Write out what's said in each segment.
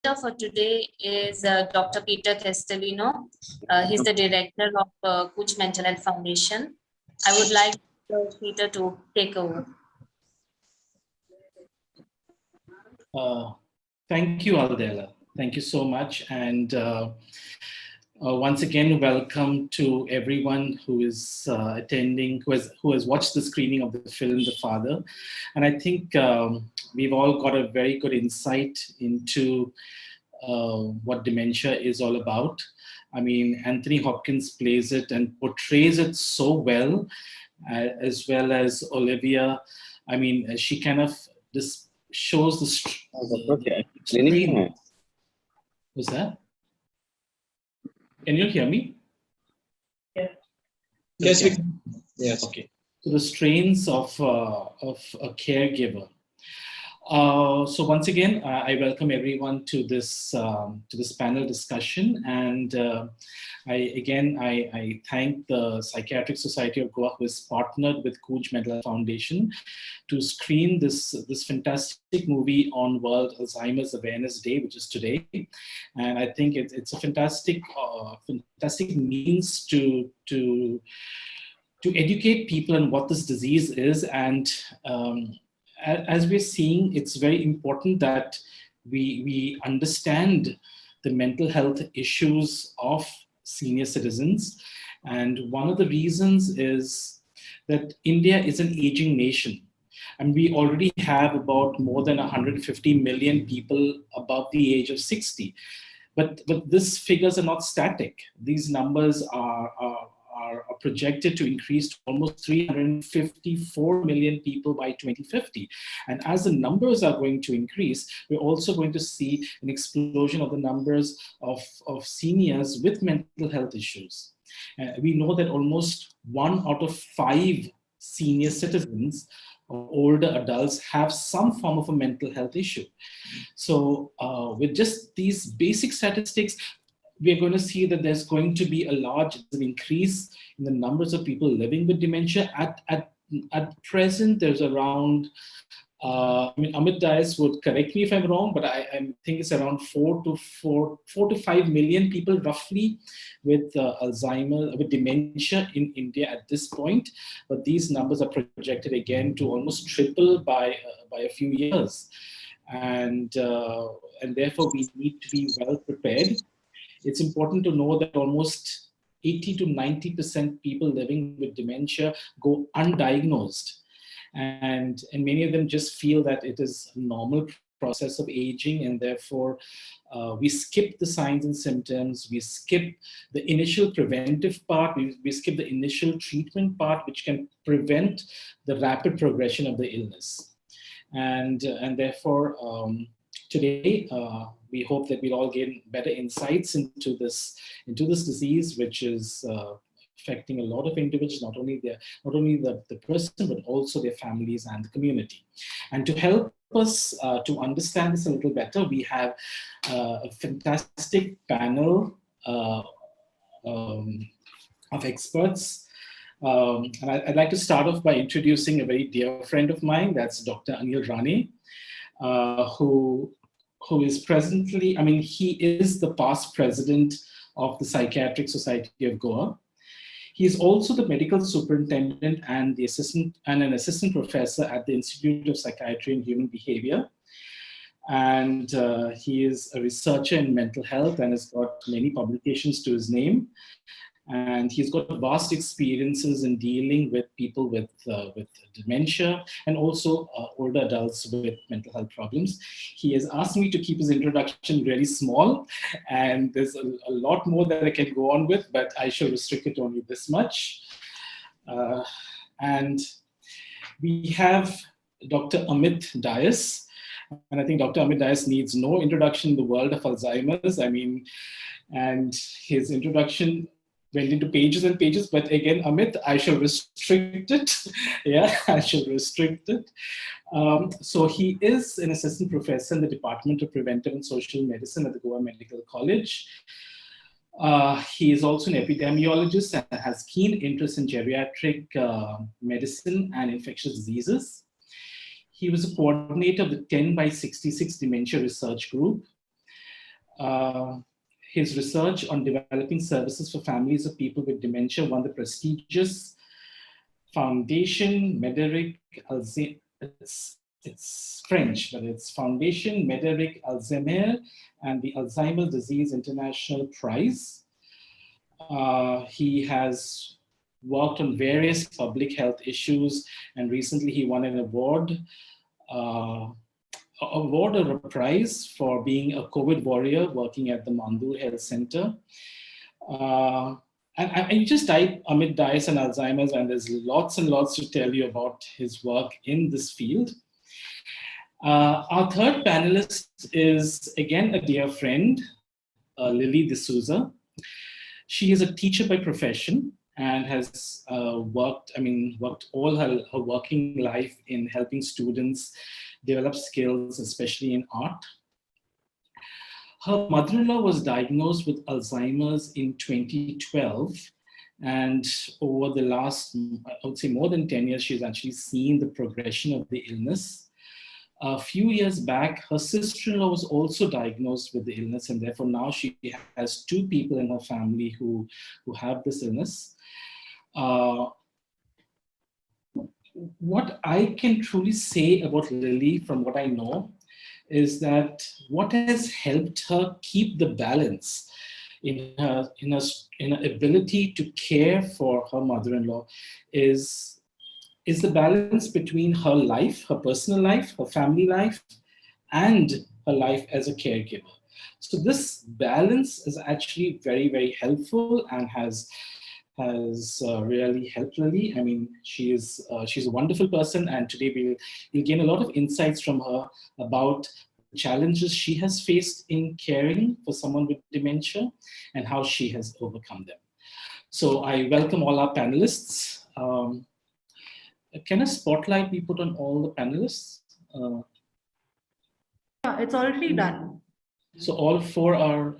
For today is Dr. Peter Castellino. He's the director of Kuch Mental Health Foundation. I would like Peter to take over. Thank you, Aldela. Thank you so much. And once again, welcome to everyone who is attending, who has watched the screening of the film, The Father. And I think we've all got a very good insight into what dementia is all about. I mean, Anthony Hopkins plays it and portrays it so well, as well as Olivia. I mean, she kind of shows the strain. Was that? Can you hear me? Yeah. Yes, we can. Yes. Okay. So the strains of a caregiver. So once again, I welcome everyone to this panel discussion, and I thank the Psychiatric Society of Goa, who has partnered with Kuch Mental Health Foundation to screen this fantastic movie on World Alzheimer's Awareness Day, which is today. And I think it's a fantastic means to educate people on what this disease is. And as we're seeing, it's very important that we understand the mental health issues of senior citizens. And one of the reasons is that India is an aging nation. And we already have about more than 150 million people above the age of 60. But these figures are not static. These numbers are projected to increase to almost 354 million people by 2050. And as the numbers are going to increase, we're also going to see an explosion of the numbers of seniors with mental health issues. We know that almost 1 out of 5 senior citizens or older adults have some form of a mental health issue. So with just these basic statistics, we're going to see that there's going to be a large increase in the numbers of people living with dementia. At present, there's around, Amit Dias would correct me if I'm wrong, but I think it's around 4 to 5 million people roughly with Alzheimer, with dementia in India at this point. But these numbers are projected again to almost triple by a few years. And therefore, we need to be well prepared. It's important to know that almost 80 to 90% people living with dementia go undiagnosed. And many of them just feel that it is a normal process of aging, and therefore we skip the signs and symptoms, we skip the initial preventive part, we skip the initial treatment part, which can prevent the rapid progression of the illness. And therefore, today, we hope that we'll all gain better insights into this disease, which is affecting a lot of individuals, not only the person, but also their families and the community. And to help us to understand this a little better, we have a fantastic panel of experts. And I'd like to start off by introducing a very dear friend of mine, that's Dr. Anil Rane, who is presently, he is the past president of the Psychiatric Society of Goa. He is also the medical superintendent and an assistant professor at the Institute of Psychiatry and Human Behavior. And he is a researcher in mental health and has got many publications to his name. And he's got vast experiences in dealing with people with dementia and also older adults with mental health problems. He has asked me to keep his introduction really small, and there's a lot more that I can go on with, but I shall restrict it to only this much. And we have Dr. Amit Dias, and I think Dr. Amit Dias needs no introduction in the world of Alzheimer's. And his introduction went into pages and pages, but again, Amit, I shall restrict it. Yeah, I shall restrict it. So he is an assistant professor in the Department of Preventive and Social Medicine at the Goa Medical College. He is also an epidemiologist and has keen interest in geriatric medicine and infectious diseases. He was a coordinator of the 10 by 66 Dementia Research Group. His research on developing services for families of people with dementia won the prestigious Foundation Médéric Alzheimer. It's French, but it's Foundation Médéric Alzheimer and the Alzheimer's Disease International Prize. He has worked on various public health issues, and recently he won an award or a prize for being a COVID warrior working at the Mandur Health Center. And you just type Amit Dias and Alzheimer's, and there's lots and lots to tell you about his work in this field. Our third panelist is, again, a dear friend, Lily D'Souza. She is a teacher by profession and has worked all her working life in helping students develop skills, especially in art. Her mother-in-law was diagnosed with Alzheimer's in 2012. And over the last, I would say more than 10 years, she's actually seen the progression of the illness. A few years back, her sister-in-law was also diagnosed with the illness, and therefore now she has two people in her family who have this illness. What I can truly say about Lily, from what I know, is that what has helped her keep the balance in her ability to care for her mother-in-law is the balance between her life, her personal life, her family life, and her life as a caregiver. So this balance is actually very, very helpful and has really helped Lily. I mean, she's a wonderful person, and today we'll gain a lot of insights from her about the challenges she has faced in caring for someone with dementia and how she has overcome them. So I welcome all our panelists. Can a spotlight be put on all the panelists? Yeah, it's already done. So all four are...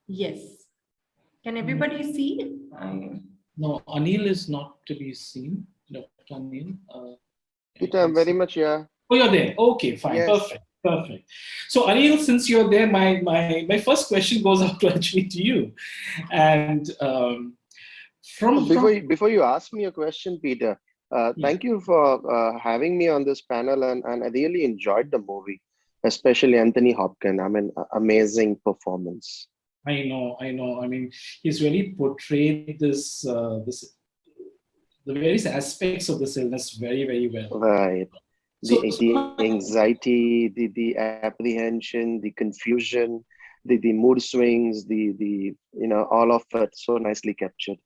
Yes. Can everybody see? No, Anil is not to be seen. Dr. Anil. Peter, I'm very much here. Oh, you're there. Okay, fine. Yes. Perfect. So Anil, since you're there, my first question goes out to actually to you. And before you ask me a question, Peter, thank you for having me on this panel, and I really enjoyed the movie, especially Anthony Hopkins. I mean, amazing performance. I know. I mean, he's really portrayed this the various aspects of this illness very, very well. Right. The anxiety, the apprehension, the confusion, the mood swings, the all of it so nicely captured.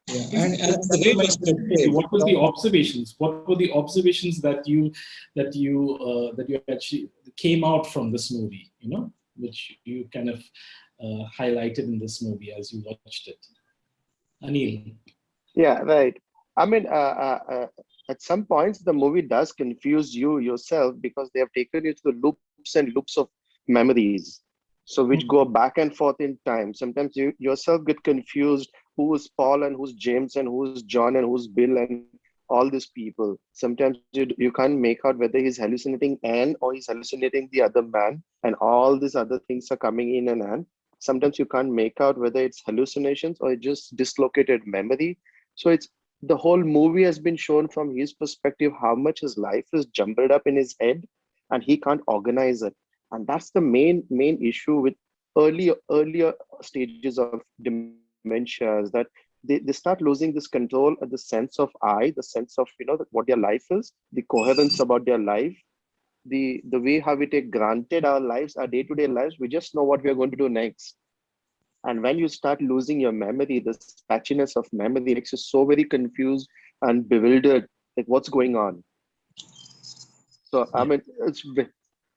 Yeah. And what were the observations? What were the observations that you actually came out from this movie? Which you kind of highlighted in this movie as you watched it. Anil. Yeah, right. I mean, at some points, the movie does confuse you yourself because they have taken you to the loops and loops of memories. So which go back and forth in time. Sometimes you yourself get confused who's Paul and who's James and who's John and who's Bill and all these people. Sometimes you can't make out whether he's hallucinating Anne or he's hallucinating the other man, and all these other things are coming in and out. Sometimes you can't make out whether it's hallucinations or just dislocated memory. So it's the whole movie has been shown from his perspective, how much his life is jumbled up in his head and he can't organize it. And that's the main issue with earlier stages of dementia, is that they start losing this control, the sense of I, the sense of what their life is, the coherence about their life, the way how we take granted our lives, our day-to-day lives. We just know what we are going to do next. And when you start losing your memory, the patchiness of memory makes you so very confused and bewildered, like what's going on. So I mean, it's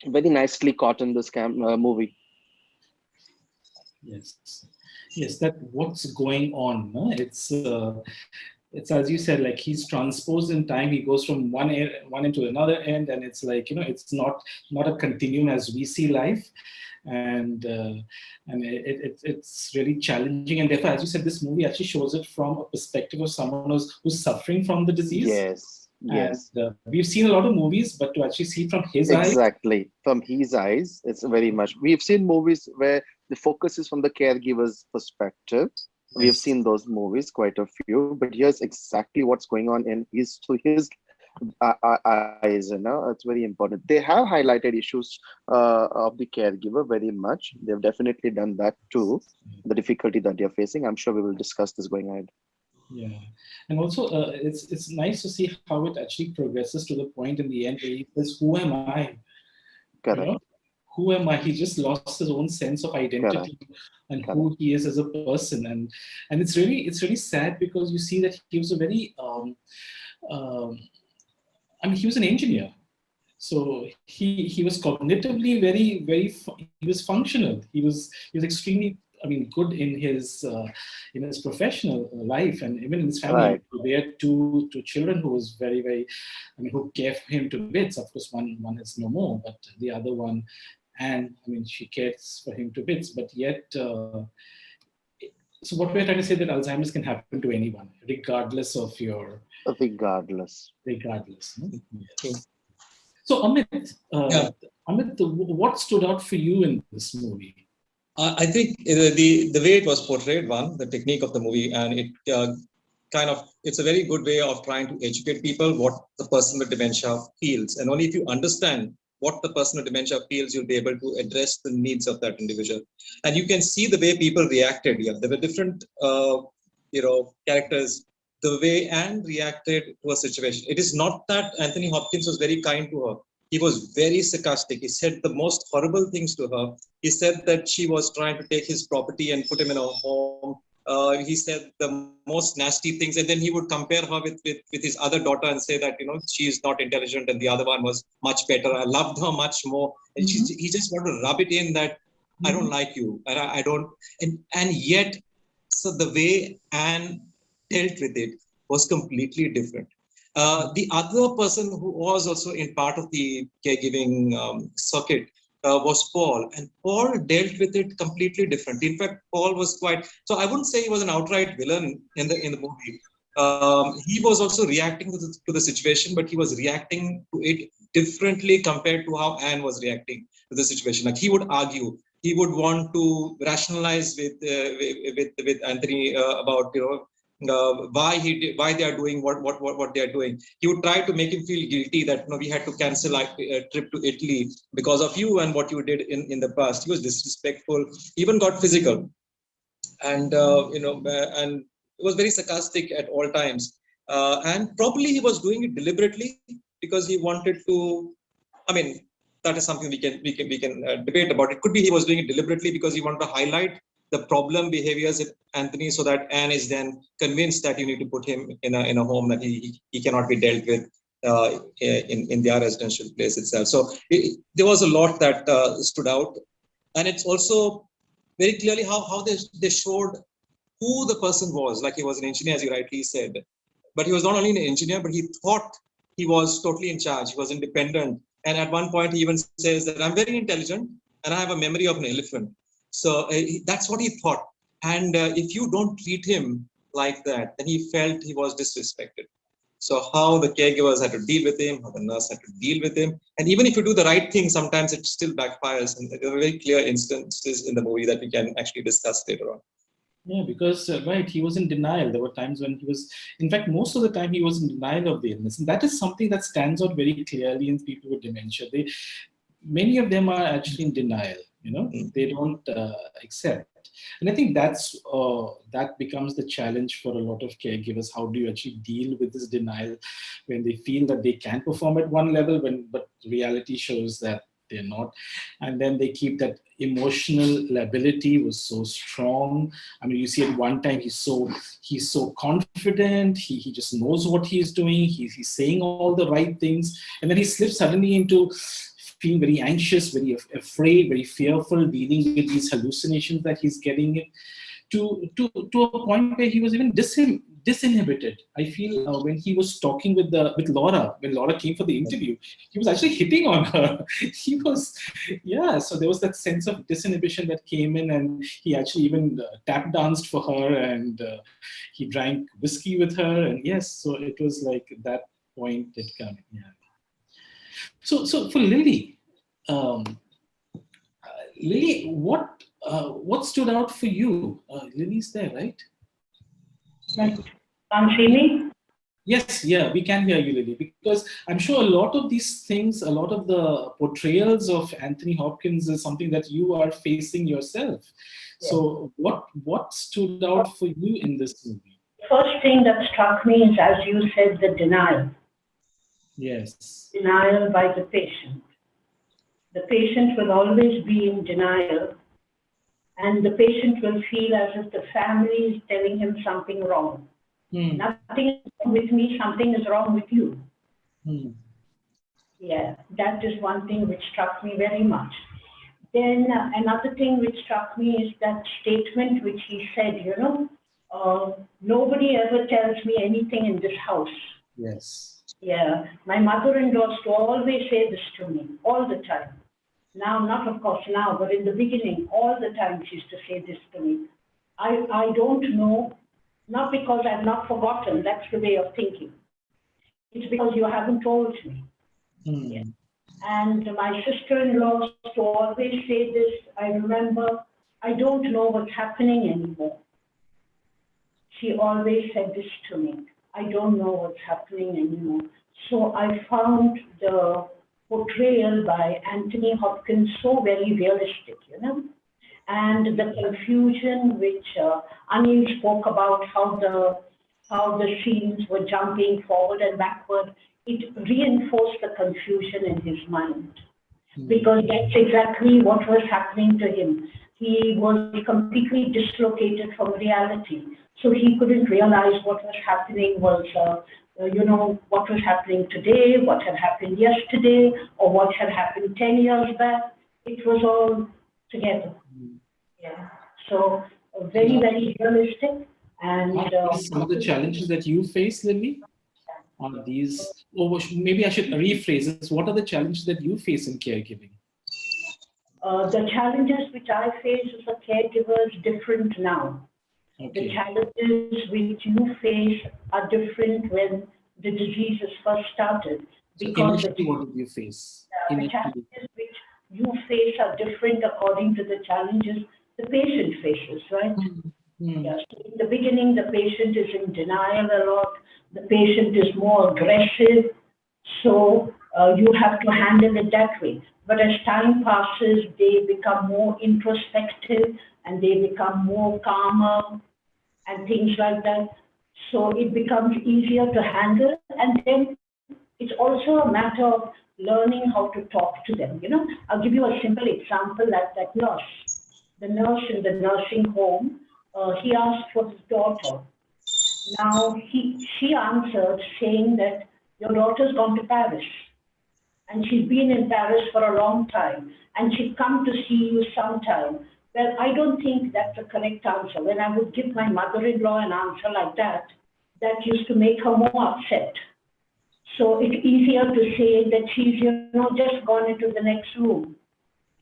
very nicely caught in this movie. Yes, that what's going on. No? It's as you said, like he's transposed in time. He goes from one end to another end, and it's like it's not a continuum as we see life. And it's really challenging, and therefore, as you said, this movie actually shows it from a perspective of someone who's suffering from the disease. Yes. And, we've seen a lot of movies, but to actually see it from his eyes. Exactly, from his eyes, it's very much. We've seen movies where the focus is from the caregiver's perspective. We have seen those movies, quite a few, but here's exactly what's going on in his eyes. It's very important. They have highlighted issues of the caregiver very much. They've definitely done that too. The difficulty that they're facing. I'm sure we will discuss this going ahead. Yeah, and also it's nice to see how it actually progresses to the point in the end where he says, "Who am I?" You Correct. know, who am I? He just lost his own sense of identity and who he is as a person, and it's really sad because you see that he was a very um, I mean, he was an engineer, so he was cognitively he was functional. He was extremely, I mean, good in his professional life, and even in his family. Right. They had two children who was very, I mean, who care for him to bits. Of course, one is no more, but the other one, and I mean, she cares for him to bits. But yet, so what we're trying to say that Alzheimer's can happen to anyone, regardless of your Regardless. regardless. True. So Amit, Yeah. what stood out for you in this movie? I think the way it was portrayed, the technique of the movie, and it it's a very good way of trying to educate people what the person with dementia feels, and only if you understand what the person with dementia feels, you'll be able to address the needs of that individual. And you can see the way people reacted here. There were different, characters. The way Anne reacted to a situation. It is not that Anthony Hopkins was very kind to her. He was very sarcastic. He said the most horrible things to her. He said that she was trying to take his property and put him in a home. He said the most nasty things, and then he would compare her with his other daughter and say that she is not intelligent and the other one was much better. I loved her much more, and he just wanted to rub it in that I don't like you, and I don't, and yet, so the way Anne dealt with it was completely different. The other person who was also in part of the caregiving circuit was Paul, and Paul dealt with it completely different. In fact, Paul was quite, so I wouldn't say he was an outright villain in the movie. He was also reacting to the situation, but he was reacting to it differently compared to how Anne was reacting to the situation. Like he would argue, he would want to rationalize with Anthony about why they are doing what they are doing. He would try to make him feel guilty that we had to cancel a trip to Italy because of you and what you did in the past. He was disrespectful, even got physical, and and it was very sarcastic at all times. And probably he was doing it deliberately because he wanted to. I mean, that is something we can debate about. It could be he was doing it deliberately because he wanted to highlight the problem behaviors in Anthony, so that Anne is then convinced that you need to put him in a home that he cannot be dealt with in their residential place itself. So there was a lot that stood out, and it's also very clearly how they showed who the person was. Like he was an engineer, as you rightly said, but he was not only an engineer, but he thought he was totally in charge. He was independent, and at one point he even says that I'm very intelligent and I have a memory of an elephant. So that's what he thought. And if you don't treat him like that, then he felt he was disrespected. So how the caregivers had to deal with him, how the nurse had to deal with him, and even if you do the right thing, sometimes it still backfires. And there are very clear instances in the movie that we can actually discuss later on. Yeah, because right, he was in denial. There were times when he was, in fact, most of the time he was in denial of the illness, and that is something that stands out very clearly in people with dementia. Many of them are actually in denial. They don't accept, and I think that becomes the challenge for a lot of caregivers. How do you actually deal with this denial when they feel that they can perform at one level, but reality shows that they're not, and then they keep that emotional lability was so strong. I mean, you see at one time he's so confident, he just knows what he's doing, he's saying all the right things, and then he slips suddenly into feeling very anxious, very afraid, very fearful, dealing with these hallucinations that he's getting to a point where he was even disinhibited. I feel when he was talking with Laura, when Laura came for the interview, he was actually hitting on her. He was, yeah. So there was that sense of disinhibition that came in, and he actually even tap danced for her, and he drank whiskey with her, and yes. So it was like that point that came. Yeah. So for Lily, Lily, what what stood out for you? Lily's there, right? Can't see me? Yes, yeah, we can hear you, Lily, because I'm sure a lot of these things, a lot of the portrayals of Anthony Hopkins is something that you are facing yourself. So what stood out for you in this movie? First thing that struck me is, as you said, the denial. Yes. Denial by the patient. The patient will always be in denial, and the patient will feel as if the family is telling him something wrong. Nothing is wrong with me, something is wrong with you. Yeah, that is one thing which struck me very much. Then another thing which struck me is that statement which he said, nobody ever tells me anything in this house. Yes. Yeah, my mother-in-law used to always say this to me all the time. Now, not of course now, but in the beginning, all the time she used to say this to me. I don't know, not because I've not forgotten, that's the way of thinking. It's because you haven't told me. Yeah. And my sister-in-law used to always say this. I remember, I don't know what's happening anymore. She always said this to me. I don't know what's happening anymore. So I found the portrayal by Anthony Hopkins so very realistic, and the confusion which Anil spoke about, how the scenes were jumping forward and backward, it reinforced the confusion in his mind, because that's exactly what was happening to him. He was completely dislocated from reality, so he couldn't realize what was happening was what was happening today, what had happened yesterday, or what had happened 10 years back. It was all together. Yeah. So very, very realistic. And some of the challenges that you face, Lily, are these, or maybe I should rephrase this. What are the challenges that you face in caregiving? The challenges which I face as a caregiver is different now. Okay. The challenges which you face are different when the disease is first started. Because so what did you face? The challenges which you face are different according to the challenges the patient faces, right? Yes. In the beginning, the patient is in denial a lot. The patient is more aggressive. So you have to handle it that way. But as time passes, they become more introspective and they become more calmer and things like that. So it becomes easier to handle. And then it's also a matter of learning how to talk to them. I'll give you a simple example, like that nurse. The nurse in the nursing home, he asked for his daughter. Now, she answered saying that your daughter's gone to Paris. And she's been in Paris for a long time. And she'd come to see you sometime. Well, I don't think that's a correct answer. When I would give my mother-in-law an answer like that, that used to make her more upset. So it's easier to say that she's, just gone into the next room.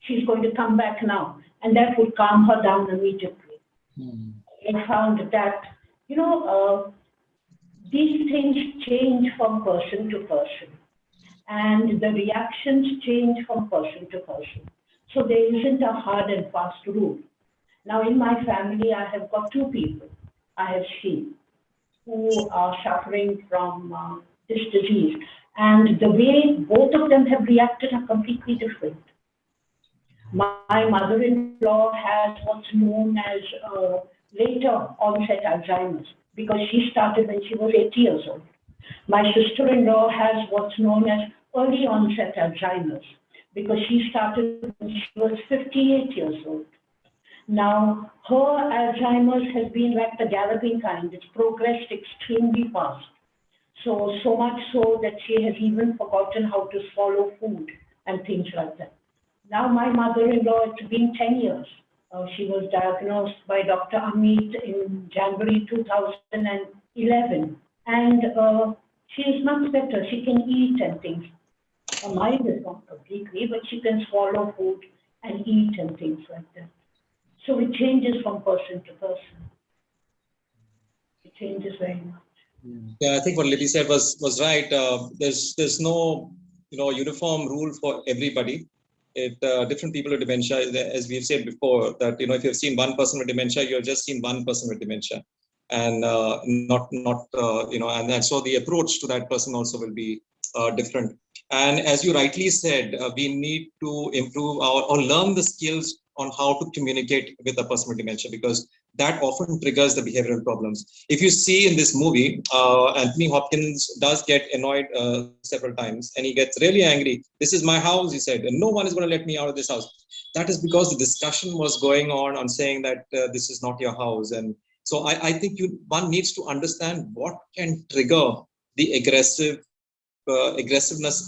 She's going to come back now. And that would calm her down immediately. I found that, these things change from person to person. And the reactions change from person to person. So there isn't a hard and fast rule. Now in my family, I have got two people I have seen who are suffering from this disease. And the way both of them have reacted are completely different. My mother-in-law has what's known as later onset Alzheimer's, because she started when she was 80 years old. My sister-in-law has what's known as early onset Alzheimer's, because she started when she was 58 years old. Now, her Alzheimer's has been like the galloping kind. It's progressed extremely fast. So much so that she has even forgotten how to swallow food and things like that. Now, my mother-in-law, it's been 10 years. She was diagnosed by Dr. Amit in January 2011. And she is much better. She can eat and things. Her mind is not completely, but she can swallow food and eat and things like that. So it changes from person to person. It changes very much. Yeah, I think what Libby said was right. There's no uniform rule for everybody. Different people with dementia, as we've said before, that if you've seen one person with dementia, you've just seen one person with dementia, and and so the approach to that person also will be different. And as you rightly said, we need to improve or learn the skills on how to communicate with a person with dementia, because that often triggers the behavioral problems. If you see in this movie, Anthony Hopkins does get annoyed several times, and he gets really angry. This is my house, he said, and no one is going to let me out of this house. That is because the discussion was going on saying that this is not your house. And so I think one needs to understand what can trigger the aggressiveness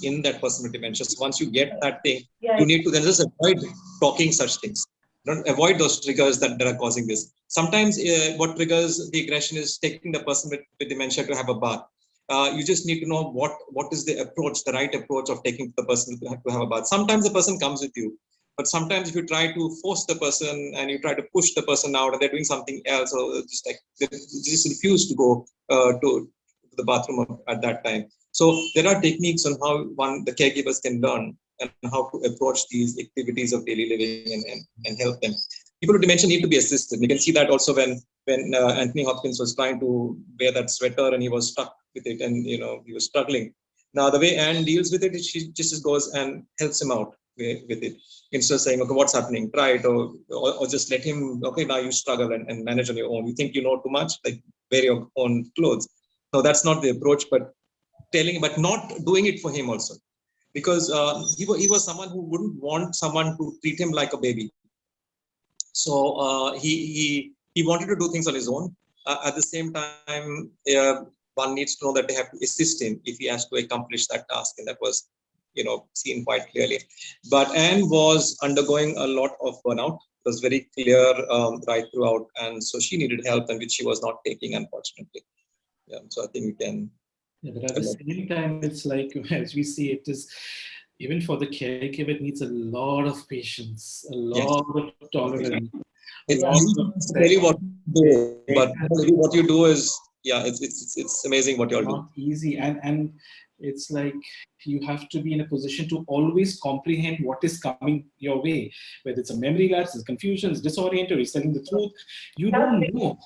in that person with dementia. So once you get that thing, you need to then just avoid talking such things. Don't avoid those triggers that are causing this. Sometimes what triggers the aggression is taking the person with dementia to have a bath. You just need to know what is the approach, the right approach of taking the person to have a bath. Sometimes the person comes with you, but sometimes if you try to force the person and you try to push the person out and they're doing something else, or just like they just refuse to go to the bathroom at that time. So there are techniques on how the caregivers can learn and how to approach these activities of daily living and help them. People with dementia need to be assisted. You can see that also when Anthony Hopkins was trying to wear that sweater and he was stuck with it, and he was struggling. Now the way Anne deals with it, she just goes and helps him out with it, instead of saying, okay, what's happening, try it, or just let him, okay, now you struggle and manage on your own. You think you know too much, like wear your own clothes. No, that's not the approach, but not doing it for him also, because he was someone who wouldn't want someone to treat him like a baby. So he wanted to do things on his own. At the same time, one needs to know that they have to assist him if he has to accomplish that task, and that was seen quite clearly. But Anne was undergoing a lot of burnout. It was very clear right throughout, and so she needed help, and which she was not taking, unfortunately. Yeah, so I think we can. Yeah, but at the same time, it's like, as we see, it is even for the caregiver, it needs a lot of patience, a lot of tolerance. It's really what you do, but what you do is, it's amazing what you all do. Not easy, and it's like you have to be in a position to always comprehend what is coming your way, whether it's a memory lapse, it's confusion, it's disoriented, or it's telling the truth. You don't know.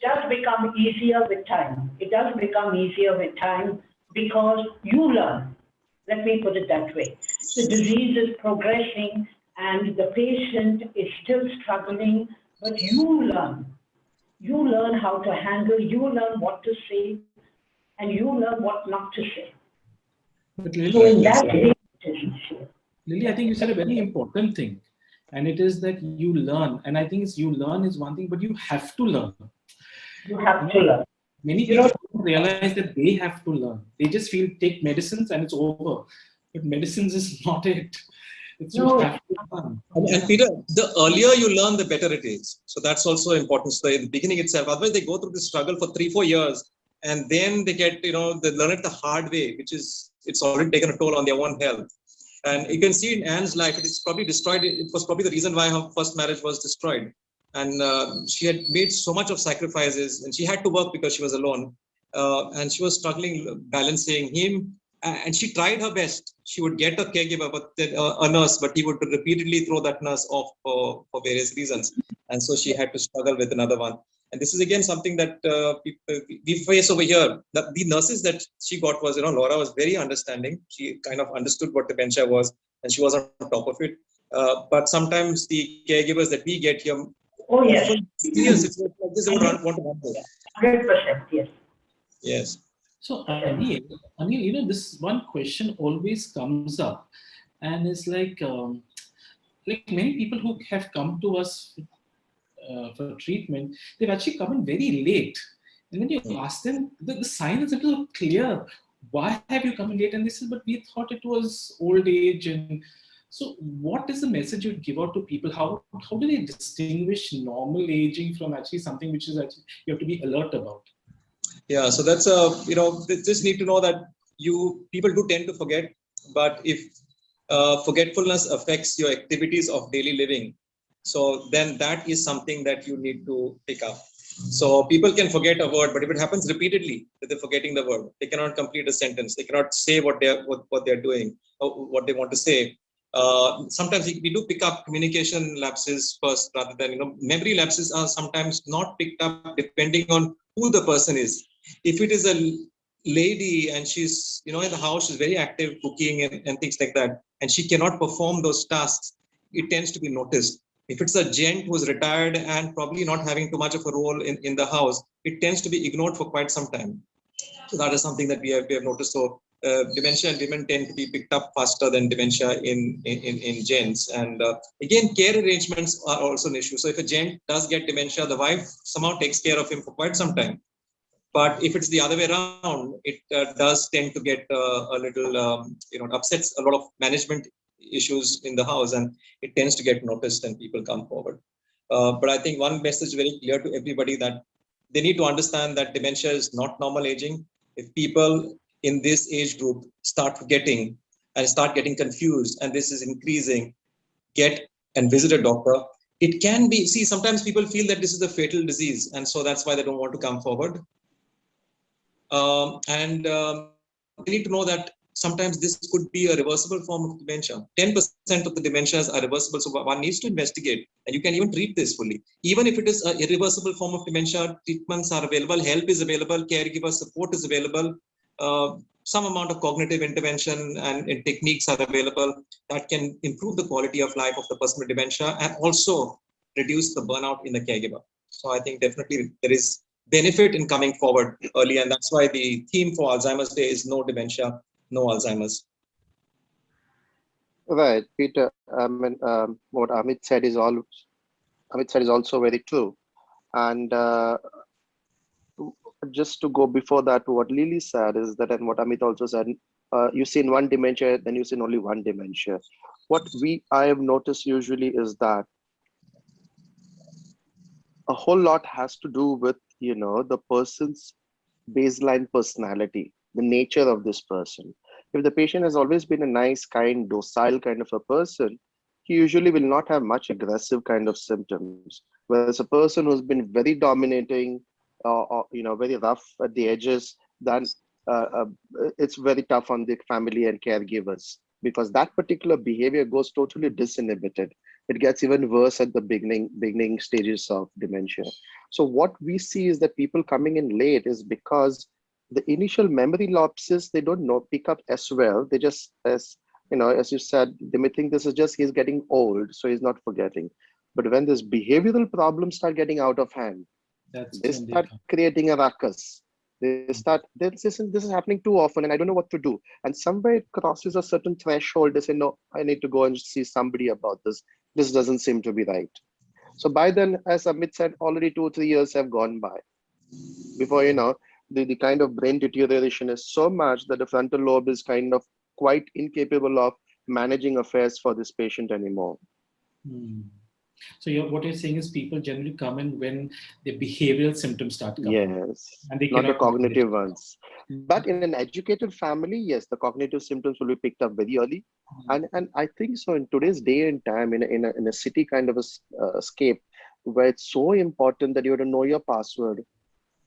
It does become easier with time. It does become easier with time because you learn. Let me put it that way. The disease is progressing and the patient is still struggling, but you learn. You learn how to handle, you learn what to say, and you learn what not to say. But So in that way, it is easier. Lily, I think you said a very important thing, and it is that you learn. And I think you learn is one thing, but you have to learn. You have to learn. Many people don't realize that they have to learn. They just feel take medicines and it's over. But medicines is not it. It's you have to learn. And Peter, the earlier you learn, the better it is. So that's also important. So in the beginning itself, otherwise they go through this struggle for 3-4 years, and then they get, they learn it the hard way, which is, it's already taken a toll on their own health. And you can see in Anne's life, it's probably destroyed. It was probably the reason why her first marriage was destroyed. And she had made so much of sacrifices, and she had to work because she was alone. And she was struggling balancing him. And she tried her best. She would get a caregiver, but a nurse, but he would repeatedly throw that nurse off for various reasons. And so she had to struggle with another one. And this is again something that we face over here. The nurses that she got was, Laura was very understanding. She kind of understood what dementia was, and she was on top of it. But sometimes the caregivers that we get here, oh yes, it's like this. They would want to run away. 100%, yes. Yes. So Anil, this one question always comes up, and it's like many people who have come to us for treatment, they've actually come in very late. And when you ask them, the sign is a little clear. Why have you come in late? And they say, but we thought it was old age. And so what is the message you'd give out to people? How do they distinguish normal aging from actually something which is actually you have to be alert about? Yeah, so that's they just need to know that people do tend to forget, but if forgetfulness affects your activities of daily living, so then that is something that you need to pick up. So people can forget a word, but if it happens repeatedly that they're forgetting the word, they cannot complete a sentence, they cannot say what they're doing or what they want to say, Sometimes we do pick up communication lapses first rather than, memory lapses are sometimes not picked up depending on who the person is. If it is a lady and she's, in the house, she's very active cooking and things like that, and she cannot perform those tasks, it tends to be noticed. If it's a gent who's retired and probably not having too much of a role in the house, it tends to be ignored for quite some time. So that is something that we have noticed. So dementia in women tend to be picked up faster than dementia in gents. And again, care arrangements are also an issue. So if a gent does get dementia, the wife somehow takes care of him for quite some time. But if it's the other way around, it does tend to get a little, upsets a lot of management issues in the house, and it tends to get noticed and people come forward. But I think one message very clear to everybody that they need to understand that dementia is not normal aging. If people in this age group start forgetting and start getting confused, and this is increasing, get and visit a doctor. It can be, see, sometimes people feel that this is a fatal disease, and so that's why they don't want to come forward. They need to know that sometimes this could be a reversible form of dementia. 10% of the dementias are reversible, so one needs to investigate, and you can even treat this fully. Even if it is an irreversible form of dementia, treatments are available, help is available, caregiver support is available, some amount of cognitive intervention and techniques are available that can improve the quality of life of the person with dementia and also reduce the burnout in the caregiver. So I think definitely there is benefit in coming forward early, and that's why the theme for Alzheimer's Day is no dementia, no Alzheimer's. Right, Peter. I mean, what Amit said is also very true. And just to go before that, what Lily said is that, and what Amit also said, you see in one dementia, then you see in only one dementia. What I have noticed usually is that a whole lot has to do with, the person's baseline personality, the nature of this person. If the patient has always been a nice, kind, docile kind of a person, he usually will not have much aggressive kind of symptoms. Whereas a person who's been very dominating, or very rough at the edges, then it's very tough on the family and caregivers, because that particular behavior goes totally disinhibited. It gets even worse at the beginning stages of dementia. So what we see is that people coming in late is because the initial memory lapses, they don't pick up as well. They just, as you said, they may think this is just he's getting old, so he's not forgetting. But when this behavioral problems start getting out of hand, they start creating a ruckus. They start, this is happening too often and I don't know what to do. And somewhere it crosses a certain threshold. They say, no, I need to go and see somebody about this. This doesn't seem to be right. So by then, as Amit said, already 2 or 3 years have gone by. Before, the kind of brain deterioration is so much that the frontal lobe is kind of quite incapable of managing affairs for this patient anymore. So what you're saying is people generally come in when the behavioral symptoms start coming. Yes, and not the cognitive ones. But in an educated family, yes, the cognitive symptoms will be picked up very early. And I think so in today's day and time, in a city kind of a scape, where it's so important that you have to know your password,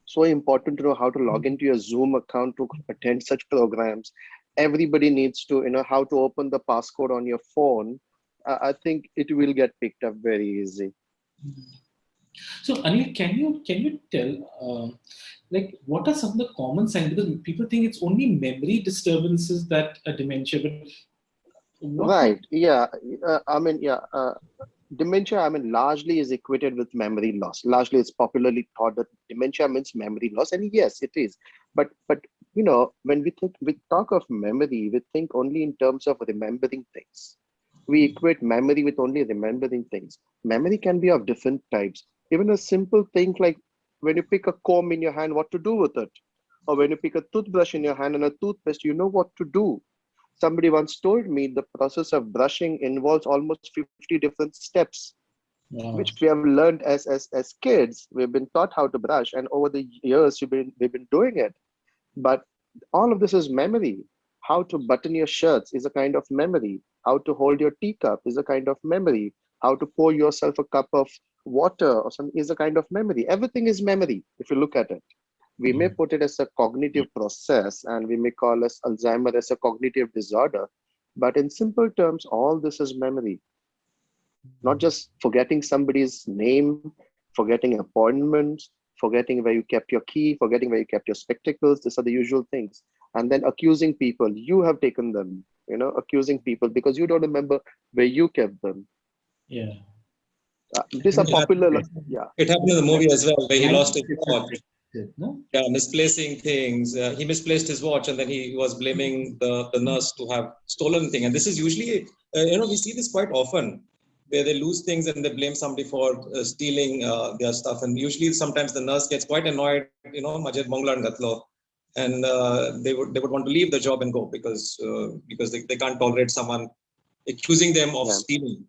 so important to know how to log into your Zoom account to attend such programs. Everybody needs to, how to open the passcode on your phone. I think it will get picked up very easy. So Anil, can you tell, what are some of the common signs? Because people think it's only memory disturbances that are dementia, but right? Yeah, dementia, largely is equated with memory loss. Largely, it's popularly thought that dementia means memory loss, and yes, it is. But when we talk of memory, we think only in terms of remembering things. We equate memory with only remembering things. Memory can be of different types. Even a simple thing like when you pick a comb in your hand, what to do with it, or when you pick a toothbrush in your hand and a toothpaste, you know what to do. Somebody once told me the process of brushing involves almost 50 different steps, which we have learned as kids. We've been taught how to brush, and over the years we've been doing it. But all of this is memory. How to button your shirts is a kind of memory. How to hold your teacup is a kind of memory. How to pour yourself a cup of water or something is a kind of memory. Everything is memory if you look at it. We may put it as a cognitive process, and we may call Alzheimer as a cognitive disorder. But in simple terms, all this is memory. Not just forgetting somebody's name, forgetting appointments, forgetting where you kept your key, forgetting where you kept your spectacles. These are the usual things. And then accusing people, you have taken them, accusing people because you don't remember where you kept them. Yeah. These are popular. Yeah. It happened in the movie as well, where he lost his It's watch. no? Yeah, misplacing things. He misplaced his watch, and then he was blaming the nurse to have stolen thing. And this is usually, we see this quite often, where they lose things and they blame somebody for stealing their stuff. And usually, sometimes the nurse gets quite annoyed. Majed Mongla and Gatlo, and they would want to leave the job and go because they can't tolerate someone accusing them of stealing.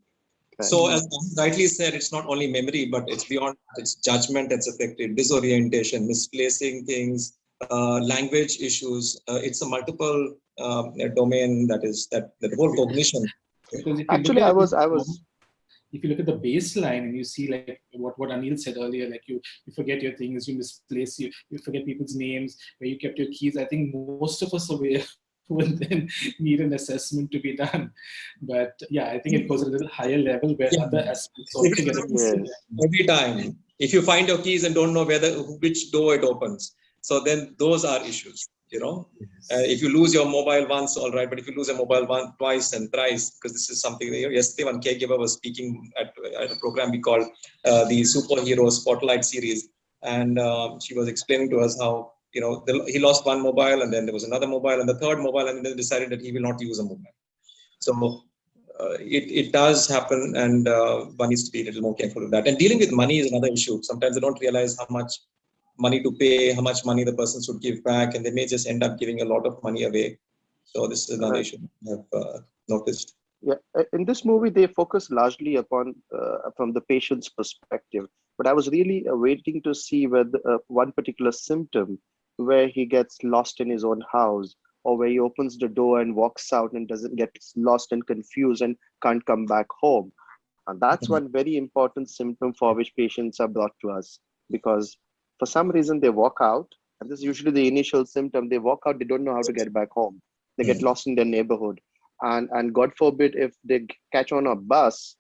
Right. So, as rightly said, it's not only memory, but it's beyond. It's judgment that's affected, disorientation, misplacing things, language issues. It's a multiple domain that the whole cognition. Because if you Actually, look I at was. if you look at the baseline and you see like what Anil said earlier, like you forget your things, you misplace, you forget people's names, where you kept your keys. I think most of us would then need an assessment to be done. But yeah, I think it goes a little higher level where other aspects altogether. Yes. Every time, if you find your keys and don't know which door it opens, so then those are issues. If you lose your mobile once, all right, but if you lose a mobile twice and thrice, because this is something that yesterday one caregiver was speaking at a program we call the Superhero Spotlight series, and she was explaining to us how he lost one mobile, and then there was another mobile, and the third mobile, and then decided that he will not use a mobile. So it does happen, and one needs to be a little more careful with that. And dealing with money is another issue. Sometimes they don't realize how much money to pay, how much money the person should give back, and they may just end up giving a lot of money away. So this is another issue I've noticed. Yeah, in this movie, they focus largely upon from the patient's perspective. But I was really waiting to see whether one particular symptom where he gets lost in his own house, or where he opens the door and walks out and doesn't get lost and confused and can't come back home. And that's one very important symptom for which patients are brought to us, because for some reason they walk out, and this is usually the initial symptom. They walk out, they don't know how to get back home. They get lost in their neighborhood. And God forbid if they catch on a bus,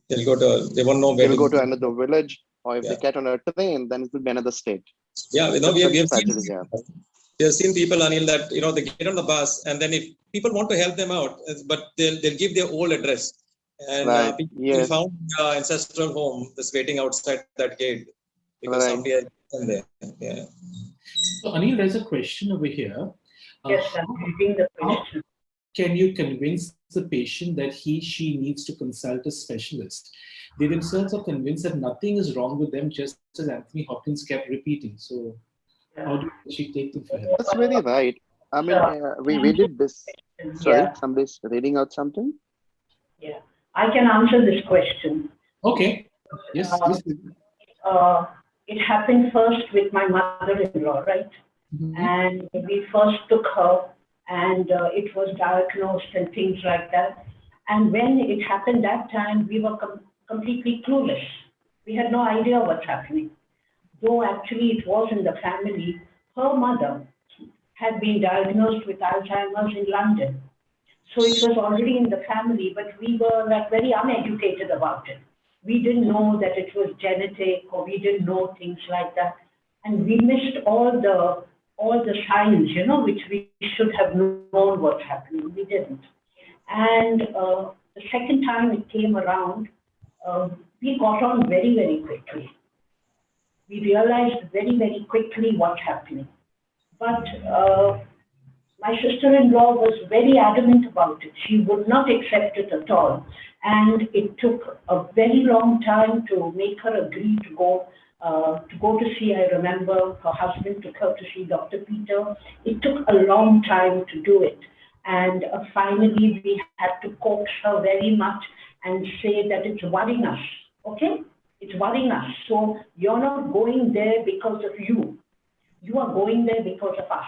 they won't know where they will go to another village, or if they catch on a train, then it will be another state. Yeah, we have seen people, Anil, that they get on the bus, and then if people want to help them out, but they'll give their old address, and people found ancestral home just waiting outside that gate because somebody has been there. Yeah. So Anil, there's a question over here. Yes, I'm reading the question. Can you convince the patient that she needs to consult a specialist? They themselves are convinced that nothing is wrong with them, just as Anthony Hopkins kept repeating. So how do she take them for him? That's very right. I mean, we did this. Sorry, somebody's reading out something? Yeah, I can answer this question. Okay. Yes. It happened first with my mother-in-law, right? Mm-hmm. And we first took her, and it was diagnosed and things like that. And when it happened that time, we were completely clueless. We had no idea what's happening. Though actually it was in the family, her mother had been diagnosed with Alzheimer's in London. So it was already in the family, but we were like very uneducated about it. We didn't know that it was genetic, or we didn't know things like that. And we missed all the signs, which we should have known what's happening. We didn't. And the second time it came around, we got on very, very quickly. We realized very, very quickly what's happening. But my sister-in-law was very adamant about it. She would not accept it at all. And it took a very long time to make her agree to go to see, I remember her husband took her to see Dr. Peter. It took a long time to do it. And finally, we had to coax her very much and say that it's worrying us, okay? It's worrying us. So you're not going there because of you. You are going there because of us.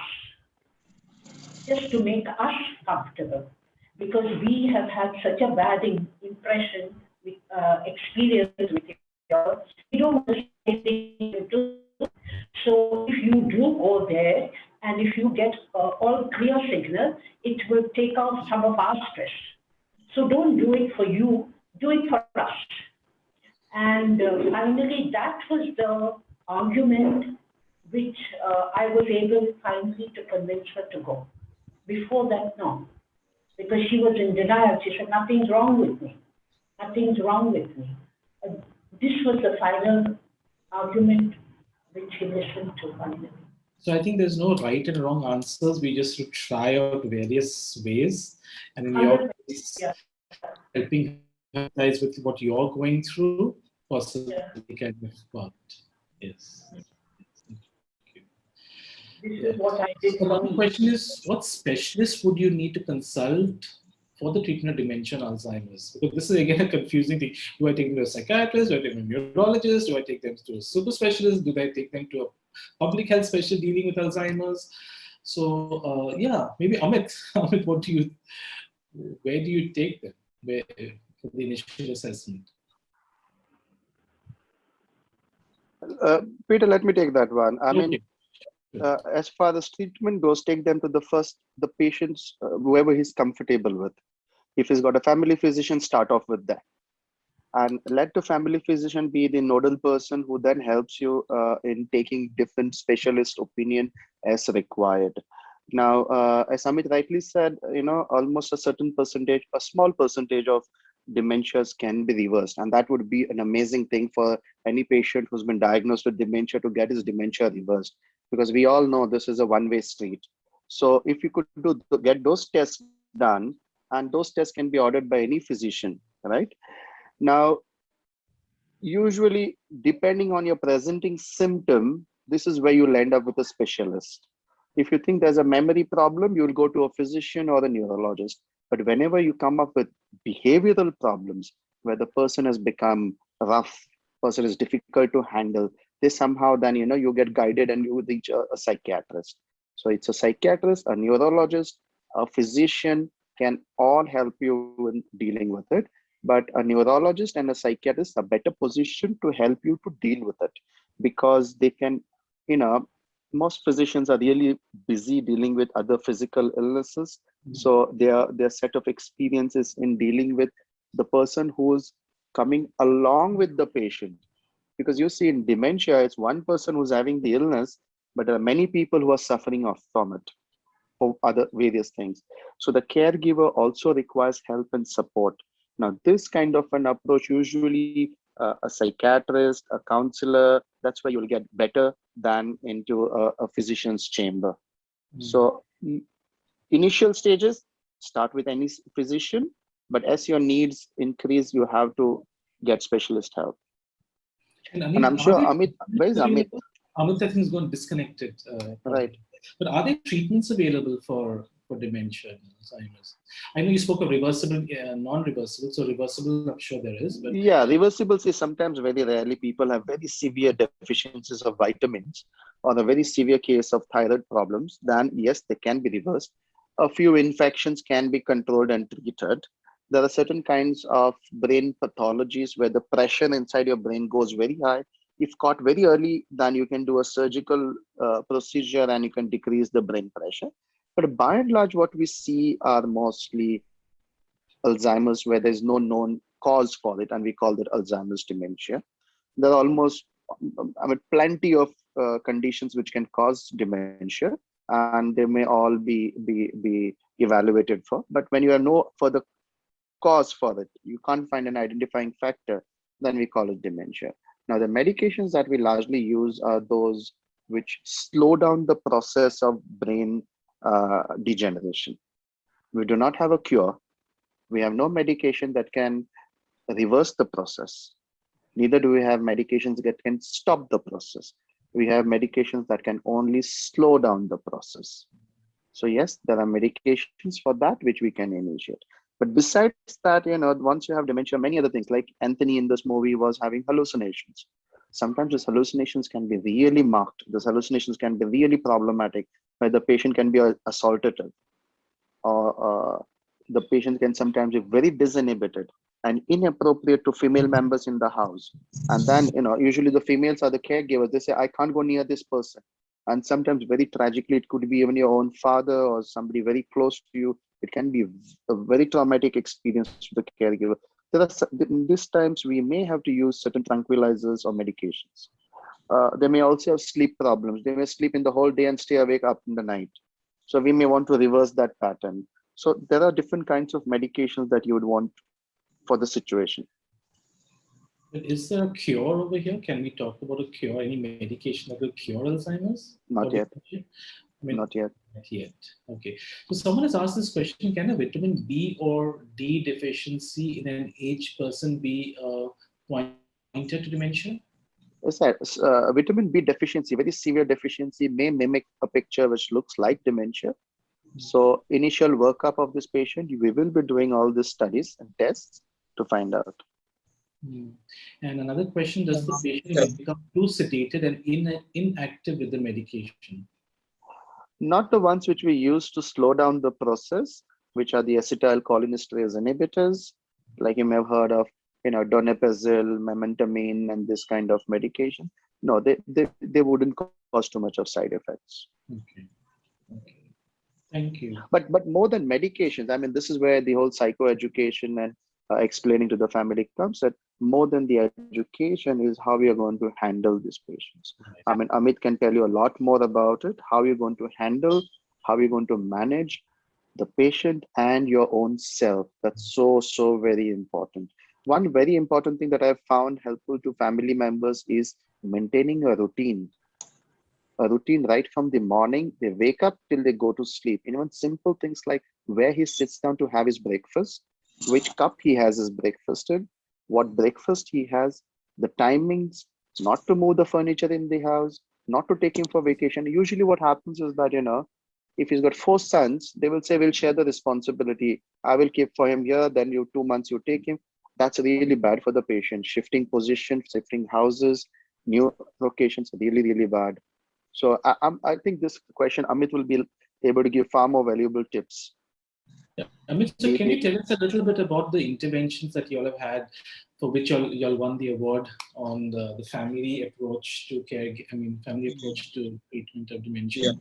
Just to make us comfortable. Because we have had such a bad impression, experience with you. We don't want to say anything to do. So if you do go there, And if you get all clear signal, it will take off some of our stress. So don't do it for you, do it for us. And finally, that was the argument which I was able finally to convince her to go. Before that, no, because she was in denial. She said, nothing's wrong with me. Nothing's wrong with me. This was the final argument which he listened to finally. So I think there's no right and wrong answers. We just should try out various ways. And in your case, Yeah. helping empathize with what you're going through, possibly kind of worked. Yes. This is what I did. So one question is, what specialist would you need to consult for the treatment of dementia and Alzheimer's? Because this is again a confusing thing. Do I take them to a psychiatrist? Do I take them to a neurologist? Do I take them to a super specialist? Do I take them to a public health specialist dealing with Alzheimer's? So yeah, maybe Amit, Amit, where do you take them for the initial assessment? Peter, let me take that one. I mean, as far as treatment goes, take them to the patients, whoever he's comfortable with. If he's got a family physician, start off with that. And let the family physician be the nodal person who then helps you in taking different specialist opinion as required. Now, as Amit rightly said, almost a certain percentage, a small percentage of dementias can be reversed. And that would be an amazing thing for any patient who's been diagnosed with dementia to get his dementia reversed. Because we all know this is a one-way street. So if you could get those tests done, and those tests can be ordered by any physician, right? Now, usually, depending on your presenting symptom, this is where you'll end up with a specialist. If you think there's a memory problem, you'll go to a physician or a neurologist. But whenever you come up with behavioral problems, where the person has become rough, person is difficult to handle, they somehow then, you get guided and you reach a psychiatrist. So it's a psychiatrist, a neurologist, a physician can all help you in dealing with it. But a neurologist and a psychiatrist are better positioned to help you to deal with it, because they can, most physicians are really busy dealing with other physical illnesses. So their set of experiences in dealing with the person who's coming along with the patient. Because you see, in dementia, it's one person who's having the illness, but there are many people who are suffering from it for other various things. So the caregiver also requires help and support. Now, this kind of an approach, usually a psychiatrist, a counselor, that's where you'll get better than into a physician's chamber. So initial stages, start with any physician, but as your needs increase, you have to get specialist help. And I'm sure Amit, where is Amit? Amit, I think, is going disconnected. Right. But are there treatments available for dementia and Alzheimer's? I know you spoke of reversible, non-reversible. So reversible, I'm sure there is. But yeah, reversibles is sometimes very rarely people have very severe deficiencies of vitamins or a very severe case of thyroid problems. Then yes, they can be reversed. A few infections can be controlled and treated. There are certain kinds of brain pathologies where the pressure inside your brain goes very high. If caught very early, then you can do a surgical procedure and you can decrease the brain pressure. But by and large, what we see are mostly Alzheimer's, where there's no known cause for it, and we call it Alzheimer's dementia. There are almost, plenty of conditions which can cause dementia, and they may all be evaluated for. But when you have no further cause for it, you can't find an identifying factor, then we call it dementia. Now, the medications that we largely use are those which slow down the process of brain degeneration. We do not have a cure. We have no medication that can reverse the process. Neither do we have medications that can stop the process. We have medications that can only slow down the process. So yes, there are medications for that which we can initiate. But besides that, once you have dementia, many other things, like Anthony in this movie was having hallucinations. Sometimes these hallucinations can be really marked. These hallucinations can be really problematic, where the patient can be assaultative, or the patient can sometimes be very disinhibited and inappropriate to female members in the house. And then, usually the females are the caregivers. They say, I can't go near this person. And sometimes very tragically, it could be even your own father or somebody very close to you. It can be a very traumatic experience for the caregiver. In these times, we may have to use certain tranquilizers or medications. They may also have sleep problems. They may sleep in the whole day and stay awake up in the night. So we may want to reverse that pattern. So there are different kinds of medications that you would want for the situation. But is there a cure over here? Can we talk about a cure, any medication that will cure Alzheimer's? Not yet. I mean, Not yet. not yet. Okay. So someone has asked this question, can a vitamin B or D deficiency in an aged person be a pointer to dementia? Yes, vitamin B deficiency, very severe deficiency, may mimic a picture which looks like dementia. So initial workup of this patient, we will be doing all these studies and tests to find out. And another question, does the patient become too sedated and inactive with the medication? Not the ones which we use to slow down the process, which are the acetylcholinesterase inhibitors, like you may have heard of, donepezil, mementamine, and this kind of medication. No, they wouldn't cause too much of side effects. Okay. Thank you. But more than medications, I mean, this is where the whole psychoeducation and explaining to the family comes, that more than the education is how we are going to handle these patients. Right. I mean, Amit can tell you a lot more about it, how you're going to handle, how you're going to manage the patient and your own self. That's so very important. One very important thing that I've found helpful to family members is maintaining a routine right from the morning. They wake up till they go to sleep. Even simple things like where he sits down to have his breakfast, which cup he has his breakfast in, what breakfast he has, the timings, not to move the furniture in the house, not to take him for vacation. Usually what happens is that, if he's got 4 sons, they will say, we'll share the responsibility. I will keep for him here, then 2 months you take him. That's really bad for the patient. Shifting position, shifting houses, new locations, really bad. So I think this question, Amit will be able to give far more valuable tips. Yeah. Amit, so can you tell us a little bit about the interventions that you all have had, for which you all won the award on the family approach to care, family approach to treatment of dementia?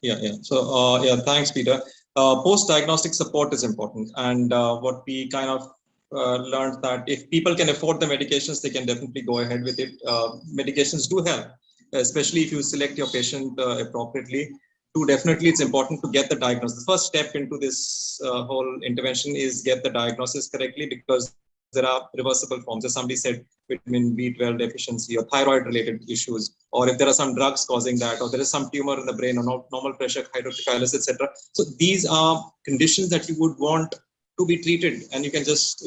Yeah. So, thanks, Peter. Post-diagnostic support is important. And what we kind of learned that if people can afford the medications, they can definitely go ahead with it. Medications do help, especially if you select your patient appropriately. Definitely, it's important to get the diagnosis. The first step into this whole intervention is get the diagnosis correctly, because there are reversible forms. As somebody said, vitamin B12 deficiency or thyroid-related issues, or if there are some drugs causing that, or there is some tumor in the brain, or normal pressure, hydrocephalus, etc. So these are conditions that you would want to be treated, and you can just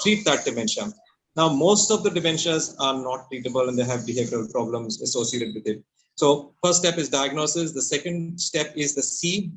treat that dementia. Now, most of the dementias are not treatable, and they have behavioral problems associated with it. So first step is diagnosis. The second step is the C,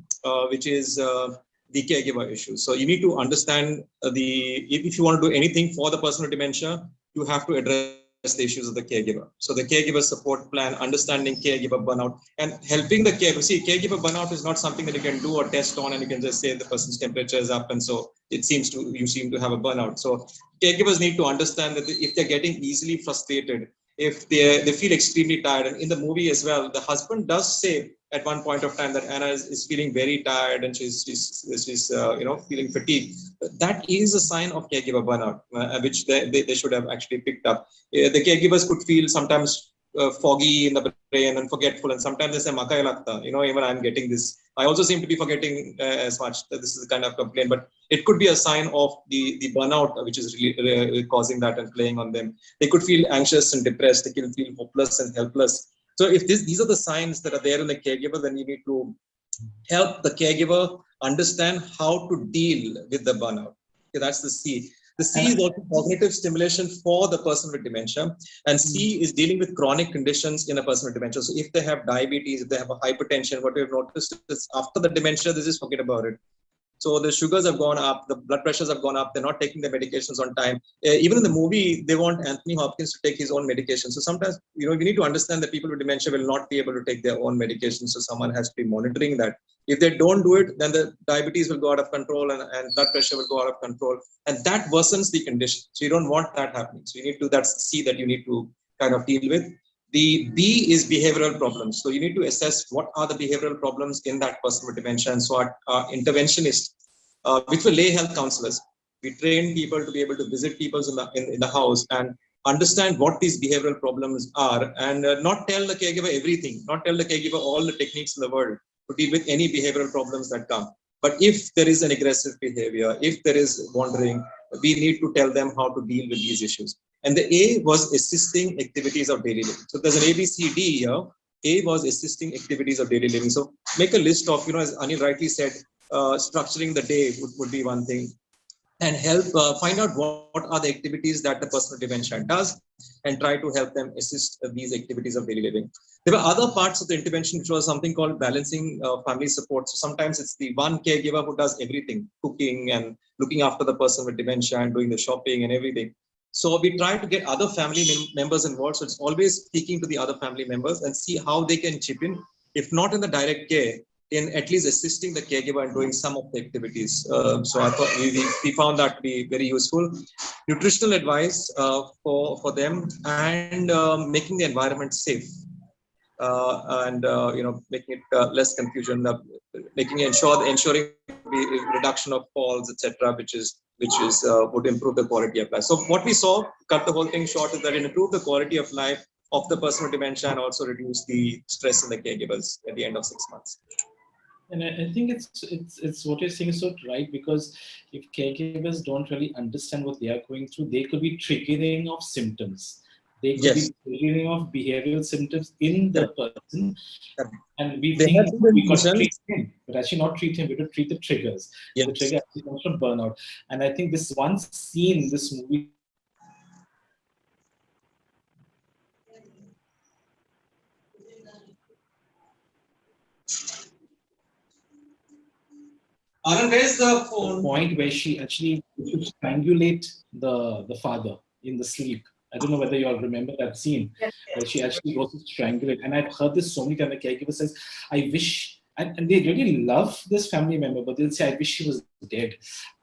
which is the caregiver issue. So you need to understand if you want to do anything for the person with dementia, you have to address the issues of the caregiver. So the caregiver support plan, understanding caregiver burnout, and helping the caregiver. See, caregiver burnout is not something that you can do or test on, and you can just say the person's temperature is up, and so you seem to have a burnout. So caregivers need to understand that if they're getting easily frustrated, if they feel extremely tired. And in the movie as well, the husband does say at one point of time that Anna is feeling very tired and she's feeling fatigued. That is a sign of caregiver burnout, which they should have actually picked up. The caregivers could feel sometimes foggy in the brain and forgetful, and sometimes they say makai lagta, even I'm getting this. I also seem to be forgetting as much. This is the kind of complaint, but it could be a sign of the burnout, which is really causing that and playing on them. They could feel anxious and depressed. They can feel hopeless and helpless. So if these are the signs that are there in the caregiver, then you need to help the caregiver understand how to deal with the burnout. Okay, that's the C. The C is also cognitive stimulation for the person with dementia. And C is dealing with chronic conditions in a person with dementia. So if they have diabetes, if they have a hypertension, what we've noticed is after the dementia, they just forget about it. So the sugars have gone up, the blood pressures have gone up, they're not taking their medications on time. Even in the movie, they want Anthony Hopkins to take his own medication. So sometimes, we need to understand that people with dementia will not be able to take their own medication. So someone has to be monitoring that. If they don't do it, then the diabetes will go out of control and blood pressure will go out of control. And that worsens the condition. So you don't want that happening. So that's C that you need to kind of deal with. The B is behavioral problems. So you need to assess what are the behavioral problems in that person with dementia. And so our interventionists, which were lay health counselors, we train people to be able to visit people in the house and understand what these behavioral problems are, and not tell the caregiver everything, not tell the caregiver all the techniques in the world to deal with any behavioral problems that come. But if there is an aggressive behavior, if there is wandering, we need to tell them how to deal with these issues. And the A was assisting activities of daily living. So there's an A, B, C, D here. A was assisting activities of daily living. So make a list of, as Anil rightly said, structuring the day would be one thing. And help find out what are the activities that the person with dementia does, and try to help them assist these activities of daily living. There were other parts of the intervention, which was something called balancing family support. So sometimes it's the one caregiver who does everything, cooking and looking after the person with dementia and doing the shopping and everything. So we try to get other family members involved. So it's always speaking to the other family members and see how they can chip in, if not in the direct care, in at least assisting the caregiver and doing some of the activities. So I thought we found that to be very useful. Nutritional advice for them, and making the environment safe, and making it less confusion, ensuring the reduction of falls, etc., which would improve the quality of life. So what we saw, cut the whole thing short, is that it improved the quality of life of the person with dementia and also reduce the stress in the caregivers at the end of 6 months. And I think it's what you're saying is so right, because if caregivers don't really understand what they are going through, they could be triggering of symptoms. They could be triggering of behavioral symptoms in the person. And we think we got to treat him, but actually not treat him, we have to treat the triggers. The trigger actually comes from burnout. And I think this one scene, this movie, Where's the phone? point where she actually strangulate the father in the sleep. I don't know whether you all remember that scene, where she actually goes to strangulate. And I've heard this so many times. The caregiver says, I wish, and they really love this family member, but they'll say, I wish she was dead.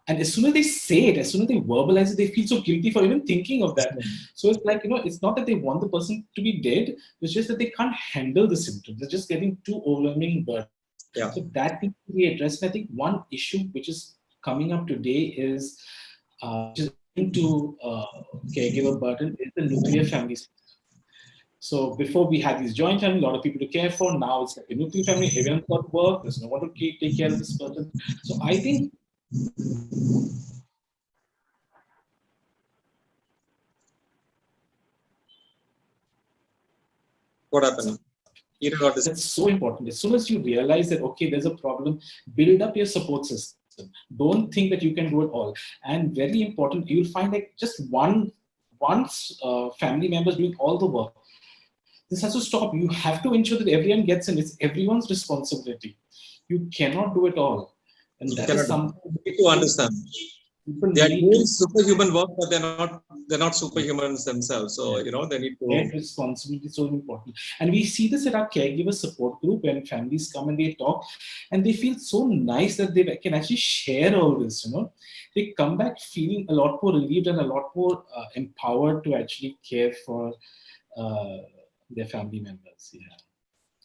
And as soon as they say it, as soon as they verbalize it, they feel so guilty for even thinking of that. So it's like, it's not that they want the person to be dead, it's just that they can't handle the symptoms. They're just getting too overwhelming burden. Yeah. So that needs to be addressed. And I think one issue which is coming up today is into caregiver burden is the nuclear family system. So before we had these joint family, a lot of people to care for. Now it's like a nuclear family, everyone's got work, there's no one to take care of this person. So I think what happened? That's so important. As soon as you realize that, okay, there's a problem, build up your support system. Don't think that you can do it all. And very important, you'll find like just one family member doing all the work. This has to stop. You have to ensure that everyone gets in. It's everyone's responsibility. You cannot do it all. And that is something you need to understand. They are doing superhuman work, but they're not superhumans themselves. So they need to. Their responsibility is so important. And we see this at our caregiver support group when families come and they talk, and they feel so nice that they can actually share all this. They come back feeling a lot more relieved and a lot more empowered to actually care for their family members. Yeah.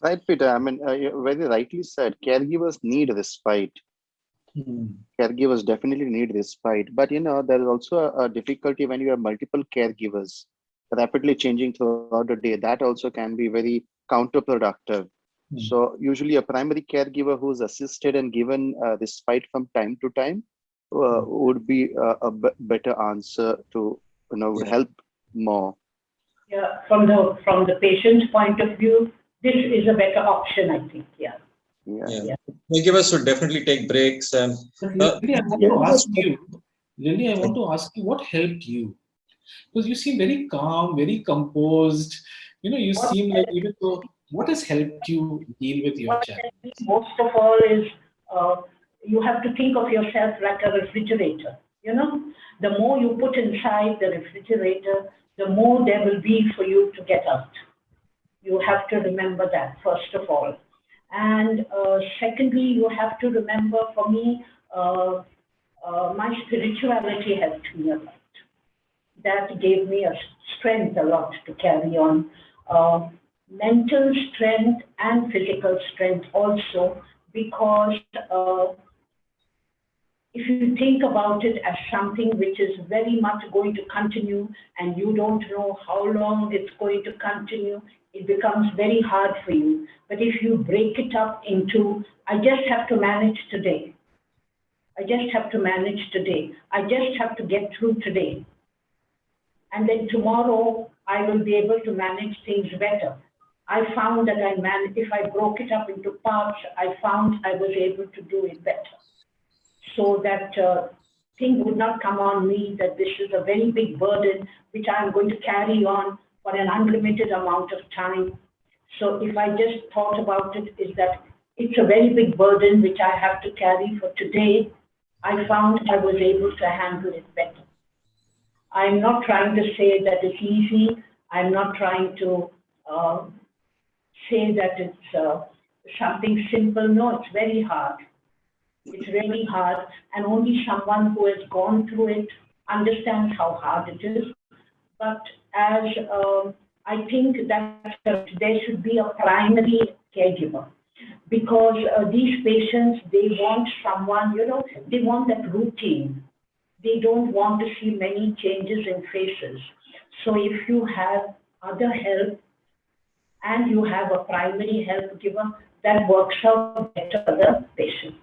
Right, Peter. I mean, you very rightly said, caregivers need respite. Caregivers definitely need respite. But, there is also a difficulty when you have multiple caregivers rapidly changing throughout the day. That also can be very counterproductive. So usually a primary caregiver who's assisted and given respite from time to time would be a better answer to, would help more. Yeah, from the patient's point of view, this is a better option, I think. Yeah. Caregivers should definitely take breaks. And Lily, I want to ask you, what helped you? Because you seem very calm, very composed. You seem like, even though, what has helped you deal with your challenges? Most of all is you have to think of yourself like a refrigerator. The more you put inside the refrigerator, the more there will be for you to get out. You have to remember that, first of all. And secondly, you have to remember, for me, my spirituality helped me a lot. That gave me a strength a lot to carry on. mental strength and physical strength also, because if you think about it as something which is very much going to continue and you don't know how long it's going to continue, it becomes very hard for you. But if you break it up into, I just have to manage today. I just have to manage today. I just have to get through today. And then tomorrow I will be able to manage things better. I found that if I broke it up into parts, I found I was able to do it better. So that thing would not come on me that this is a very big burden which I'm going to carry on for an unlimited amount of time. So if I just thought about it, is that it's a very big burden which I have to carry for today. I found I was able to handle it better. I'm not trying to say that it's easy. I'm not trying to say that it's something simple. No, it's very hard. It's really hard, and only someone who has gone through it understands how hard it is. But as I think that there should be a primary caregiver, because these patients, they want someone, they want that routine. They don't want to see many changes in faces. So if you have other help and you have a primary help giver, that works out better for the patient.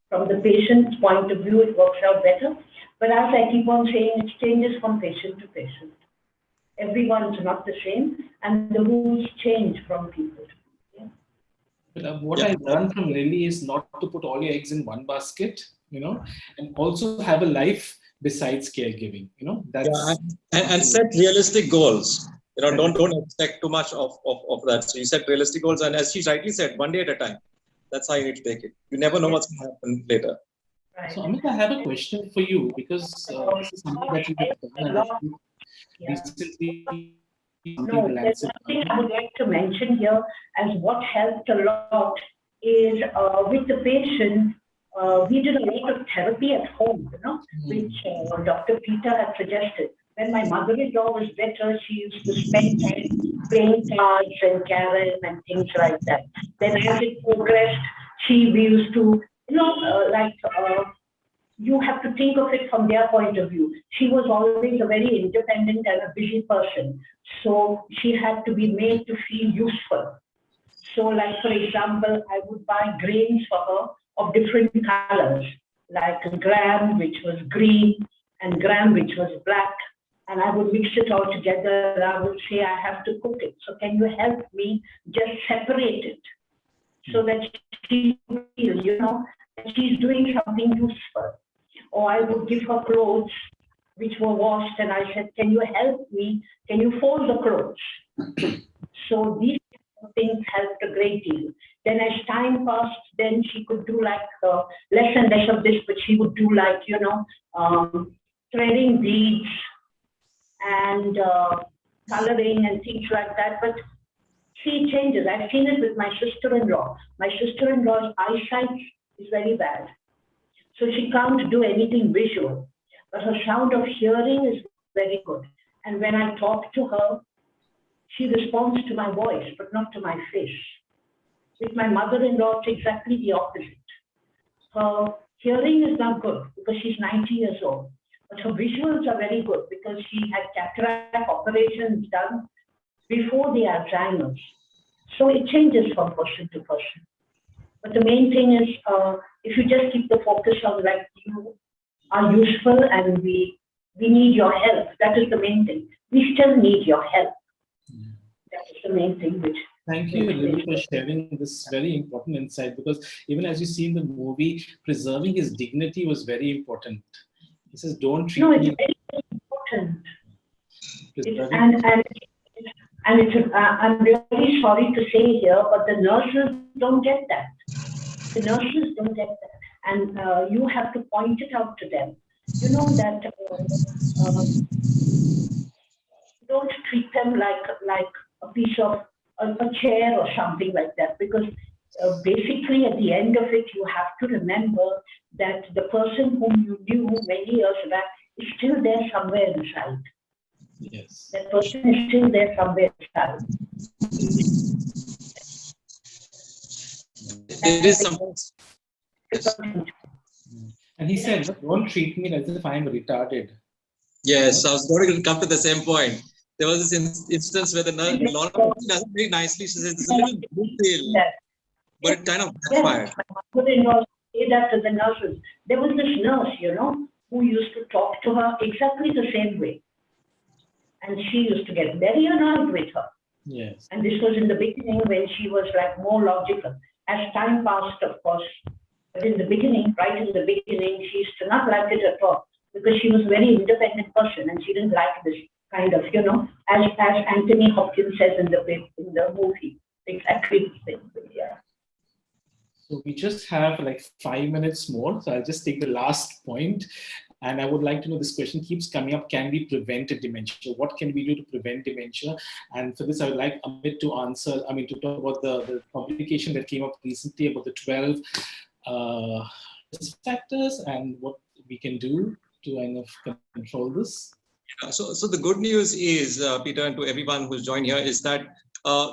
From the patient's point of view, it works out better. But as I keep on saying, it changes from patient to patient. Everyone's not the same, and the rules change from people. But what I learned from Lily is not to put all your eggs in one basket, and also have a life besides caregiving. And set realistic goals. Don't expect too much of that. So you set realistic goals, and as she rightly said, one day at a time. That's how you need to take it. You never know what's going to happen later. Right. So, Amit, I have a question for you, because this is something that you have done recently. No, there's something I would like to mention here as what helped a lot is with the patient, we did a lot of therapy at home, which Dr. Peter had suggested. When my mother-in-law was better, she used to spend time playing cards and carom and things like that. Then as it progressed, we used to, you have to think of it from their point of view. She was always a very independent and a busy person. So she had to be made to feel useful. So like, for example, I would buy grains for her of different colors, like a gram, which was green, and gram, which was black. And I would mix it all together, and I would say, I have to cook it. So can you help me just separate it so that she feels, that she's doing something useful? Or I would give her clothes which were washed, and I said, can you help me? Can you fold the clothes? So these things helped a great deal. Then as time passed, then she could do like less and less of this, but she would do like, threading beads and coloring and things like that. But she changes. I've seen it with my sister-in-law. My sister-in-law's eyesight is very bad. So she can't do anything visual, but her sound of hearing is very good. And when I talk to her, she responds to my voice, but not to my face. With my mother-in-law, it's exactly the opposite. Her hearing is not good because she's 90 years old, but her visuals are very good because she had cataract operations done before the Alzheimer's. So it changes from person to person. But the main thing is, if you just keep the focus on like you are useful and we need your help, that is the main thing. We still need your help. That is the main thing which. Thank you, Lily, for sharing this very important insight, because even as you see in the movie, preserving his dignity was very important. He says, don't treat me. It's very important. And it's, I'm really sorry to say here, but the nurses don't get that. The nurses don't get that. And you have to point it out to them. You know that don't treat them like a piece of a chair or something like that, because basically at the end of it, you have to remember that the person whom you knew many years back is still there somewhere inside. Yes. That person is still there somewhere inside. there is some. Yes. And he said, don't treat me as if I'm retarded. Yes, I was going to come to the same point. There was this instance where the nurse, Laura does it very nicely. She says, there's a little detail, but it kind of backfired. My mother-in-law said that to the nurses. There was this nurse, who used to talk to her exactly the same way. And she used to get very annoyed with her. Yes. And this was in the beginning when she was like more logical. As time passed, of course, but in the beginning, right in the beginning, she used to not like it at all because she was a very independent person and she didn't like this kind of, as Anthony Hopkins says in the movie, exactly the same way. Yeah. So we just have like 5 minutes more. So I'll just take the last point. And I would like to know, this question keeps coming up, can we prevent dementia? What can we do to prevent dementia? And for this, I would like Amit to answer, to talk about the publication that came up recently about the 12 risk factors and what we can do to kind of control this. So the good news is, Peter, and to everyone who's joined here, is that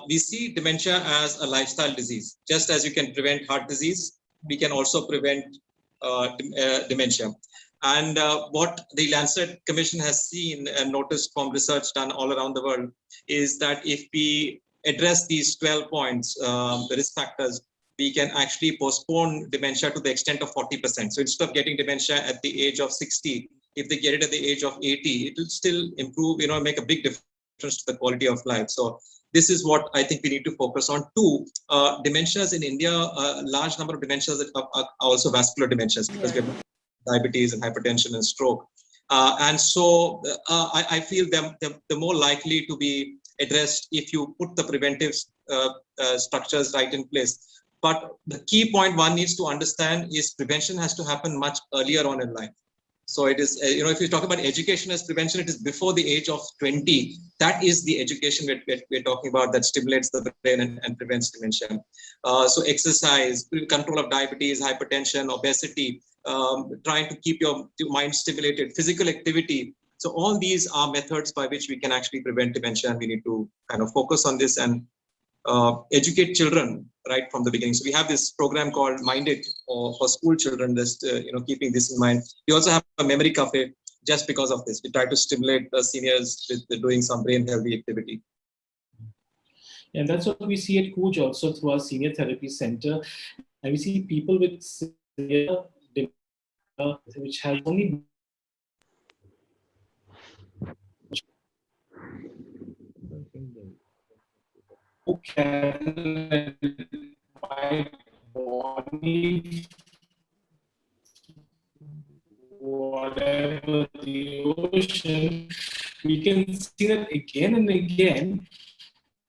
we see dementia as a lifestyle disease. Just as you can prevent heart disease, we can also prevent dementia. And what the Lancet Commission has seen and noticed from research done all around the world is that if we address these 12 points, the risk factors, we can actually postpone dementia to the extent of 40%. So instead of getting dementia at the age of 60, if they get it at the age of 80, it will still improve, make a big difference to the quality of life. So this is what I think we need to focus on. Two, dementias in India, a large number of dementias are also vascular dementias because we have diabetes and hypertension and stroke. And so I feel they're more likely to be addressed if you put the preventive structures right in place. But the key point one needs to understand is prevention has to happen much earlier on in life. So it is, if you talk about education as prevention, it is before the age of 20. That is the education we're talking about that stimulates the brain and prevents dementia. So exercise, control of diabetes, hypertension, obesity, trying to keep your mind stimulated, physical activity. So all these are methods by which we can actually prevent dementia, and we need to kind of focus on this and educate children right from the beginning. So we have this program called Mind It for school children, just keeping this in mind. We also have a memory cafe just because of this. We try to stimulate the seniors with doing some brain healthy activity. And that's what we see at Cooj also through our senior therapy center. And we see people with severe dementia, which has only my body, whatever the ocean, we can see that again and again,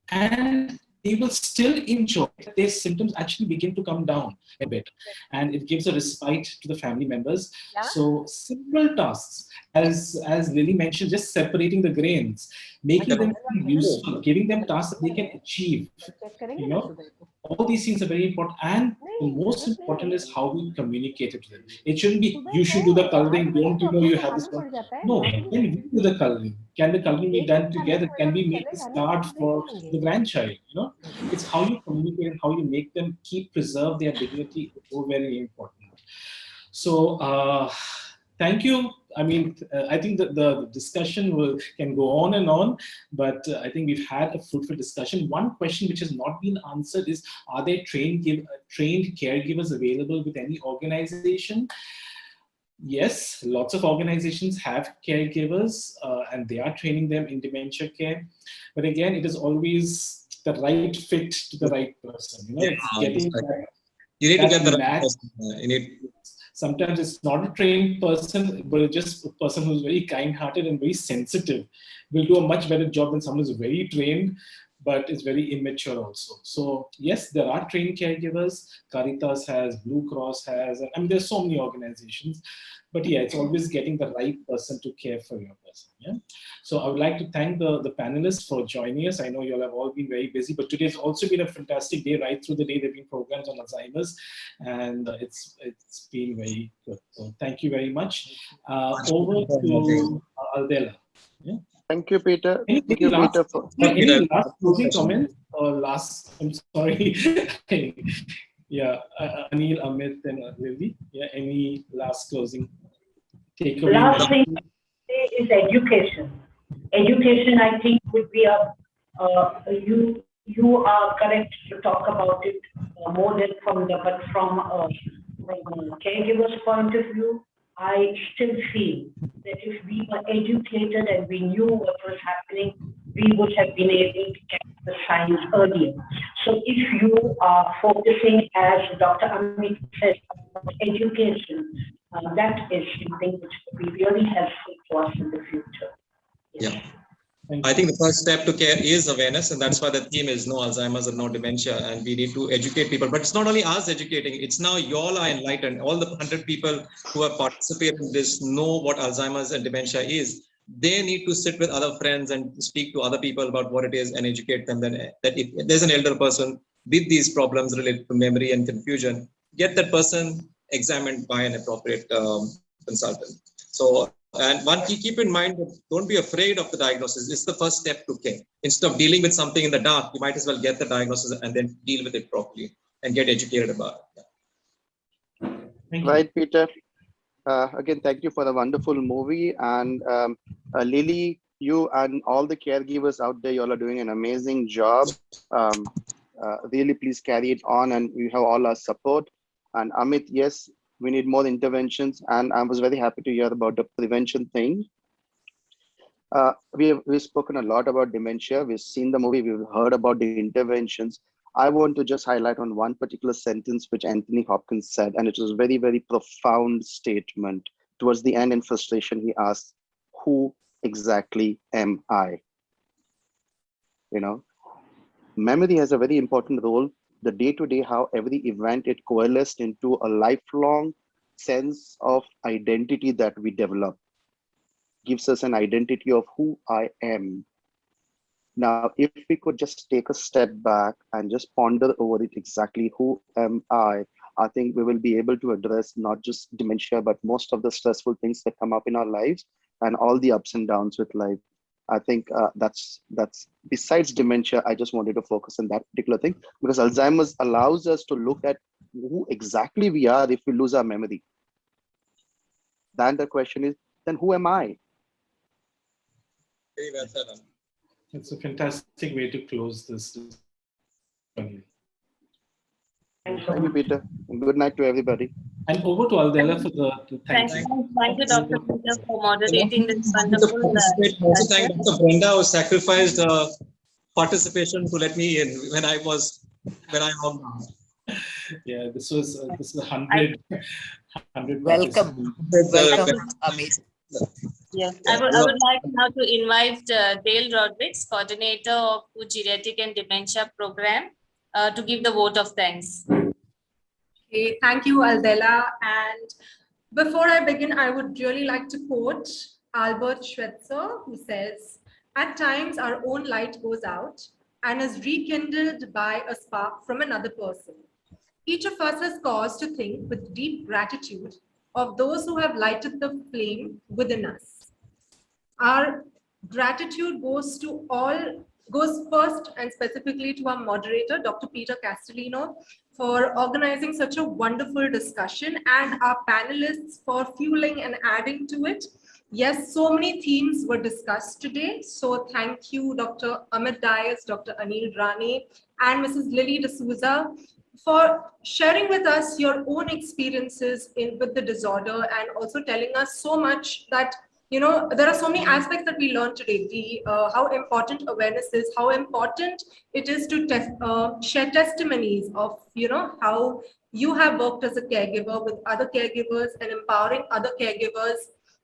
and they will still enjoy. Their symptoms actually begin to come down a bit, and it gives a respite to the family members. Yeah. So simple tasks, as Lily mentioned, just separating the grains, making them useful, giving them tasks that they can achieve. All these things are very important, and the most important is how we communicate it to them. It shouldn't be, you should do the coloring, don't you know you have this one? No, when we do the coloring, can the coloring be done together? Can we make this card for the grandchild? It's how you communicate and how you make them preserve their dignity is so very important. So thank you. I think that the discussion can go on and on, but I think we've had a fruitful discussion. One question which has not been answered is, are there trained caregivers available with any organization? Yes, lots of organizations have caregivers and they are training them in dementia care. But again, it is always the right fit to the right person. You need to get the right person. Sometimes it's not a trained person, but just a person who's very kind-hearted and very sensitive will do a much better job than someone who's very trained, but is very immature also. So yes, there are trained caregivers. Caritas has, Blue Cross has, there's so many organizations. But yeah, it's always getting the right person to care for your person. Yeah. So I would like to thank the panelists for joining us. I know you all have all been very busy, but today's also been a fantastic day. Right through the day, there have been programs on Alzheimer's, and it's been very good. So thank you very much. Over to Aldela. Yeah. Thank you, Peter. Any last closing comments or last? I'm sorry. Yeah, Anil, Amit, and Lily. Yeah, any last closing takeaway? Last thing is education. Education, I think, would be you are correct to talk about it more than from a caregiver's point of view. I still feel that if we were educated and we knew what was happening, we would have been able to catch the signs earlier. So if you are focusing, as Dr. Amit said, about education, that is something which will be really helpful to us in the future. Yeah. I think the first step to care is awareness, and that's why the theme is no Alzheimer's and no dementia. And we need to educate people. But it's not only us educating, it's now you all are enlightened. All the 100 people who have participated in this know what Alzheimer's and dementia is. They need to sit with other friends and speak to other people about what it is and educate them that if there's an elder person with these problems related to memory and confusion, get that person examined by an appropriate consultant. So, and one key, keep in mind that don't be afraid of the diagnosis. It's the first step to care. Instead of dealing with something in the dark, you might as well get the diagnosis and then deal with it properly and get educated about it. Thank you. Right, Peter. Again, thank you for the wonderful movie. And Lily, you and all the caregivers out there, you all are doing an amazing job. Really, please carry it on, and you have all our support. And Amit, yes, we need more interventions. And I was very happy to hear about the prevention thing. We've spoken a lot about dementia. We've seen the movie. We've heard about the interventions. I want to just highlight on one particular sentence which Anthony Hopkins said, and it was a very, very profound statement. Towards the end, in frustration, he asked, "Who exactly am I?" You know, memory has a very important role. The day-to-day, how every event it coalesced into a lifelong sense of identity that we develop, gives us an identity of who I am. Now, if we could just take a step back and just ponder over it exactly, who am I think we will be able to address not just dementia, but most of the stressful things that come up in our lives and all the ups and downs with life. I think that's besides dementia, I just wanted to focus on that particular thing, because Alzheimer's allows us to look at who exactly we are if we lose our memory. Then the question is, then who am I? Very well said. It's a fantastic way to close this. Thank you, Peter. And good night to everybody. And over to Aldela for the Thank thank you, you. Dr. Peter, for moderating this Also wonderful. thank Dr. Brenda, who sacrificed participation to let me in when I'm on. Yeah, this was 100. Welcome. Welcome. Amazing. Yes, I would like now to invite Dale Rodriguez, coordinator of the Geriatric and Dementia Program, to give the vote of thanks. Okay, thank you, Aldela. And before I begin, I would really like to quote Albert Schweitzer, who says, "At times our own light goes out and is rekindled by a spark from another person. Each of us has cause to think with deep gratitude of those who have lighted the flame within us. Our gratitude goes first and specifically to our moderator, Dr. Peter Castellino, for organizing such a wonderful discussion, and our panelists for fueling and adding to it. Yes, so many themes were discussed today. So thank you, Dr. Amit Dias, Dr. Anil Rane, and Mrs. Lily D'Souza for sharing with us your own experiences with the disorder, and also telling us so much that, you know, there are so many aspects that we learned today. How important awareness is, how important it is to share testimonies of, you know, how you have worked as a caregiver with other caregivers and empowering other caregivers,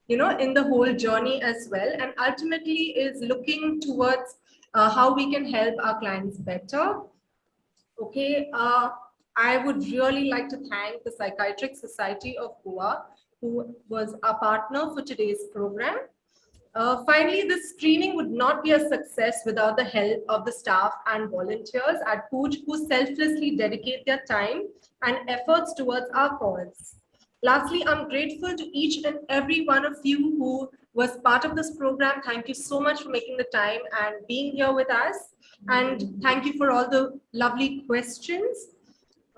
you know, in the whole journey as well. And ultimately is looking towards how we can help our clients better. Okay, I would really like to thank the Psychiatric Society of Goa, who was our partner for today's program. Finally, this screening would not be a success without the help of the staff and volunteers at Pooch, who selflessly dedicate their time and efforts towards our cause. Lastly, I'm grateful to each and every one of you who was part of this program. Thank you so much for making the time and being here with us. And thank you for all the lovely questions.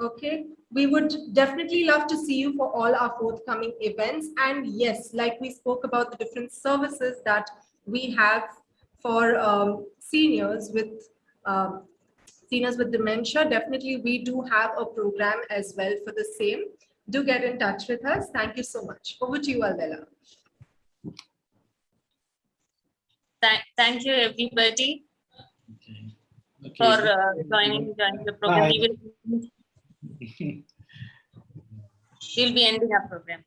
Okay, we would definitely love to see you for all our forthcoming events. And yes, like we spoke about the different services that we have for seniors with dementia, definitely we do have a program as well for the same. Do get in touch with us. Thank you so much. Over to you, Aldela. Thank you, everybody, Okay. for joining the program. Bye. We'll be ending our program.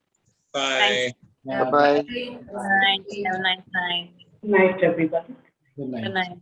Bye. Thanks. Bye-bye. Good night. Have a nice night. Night, everybody. Good night. Good night.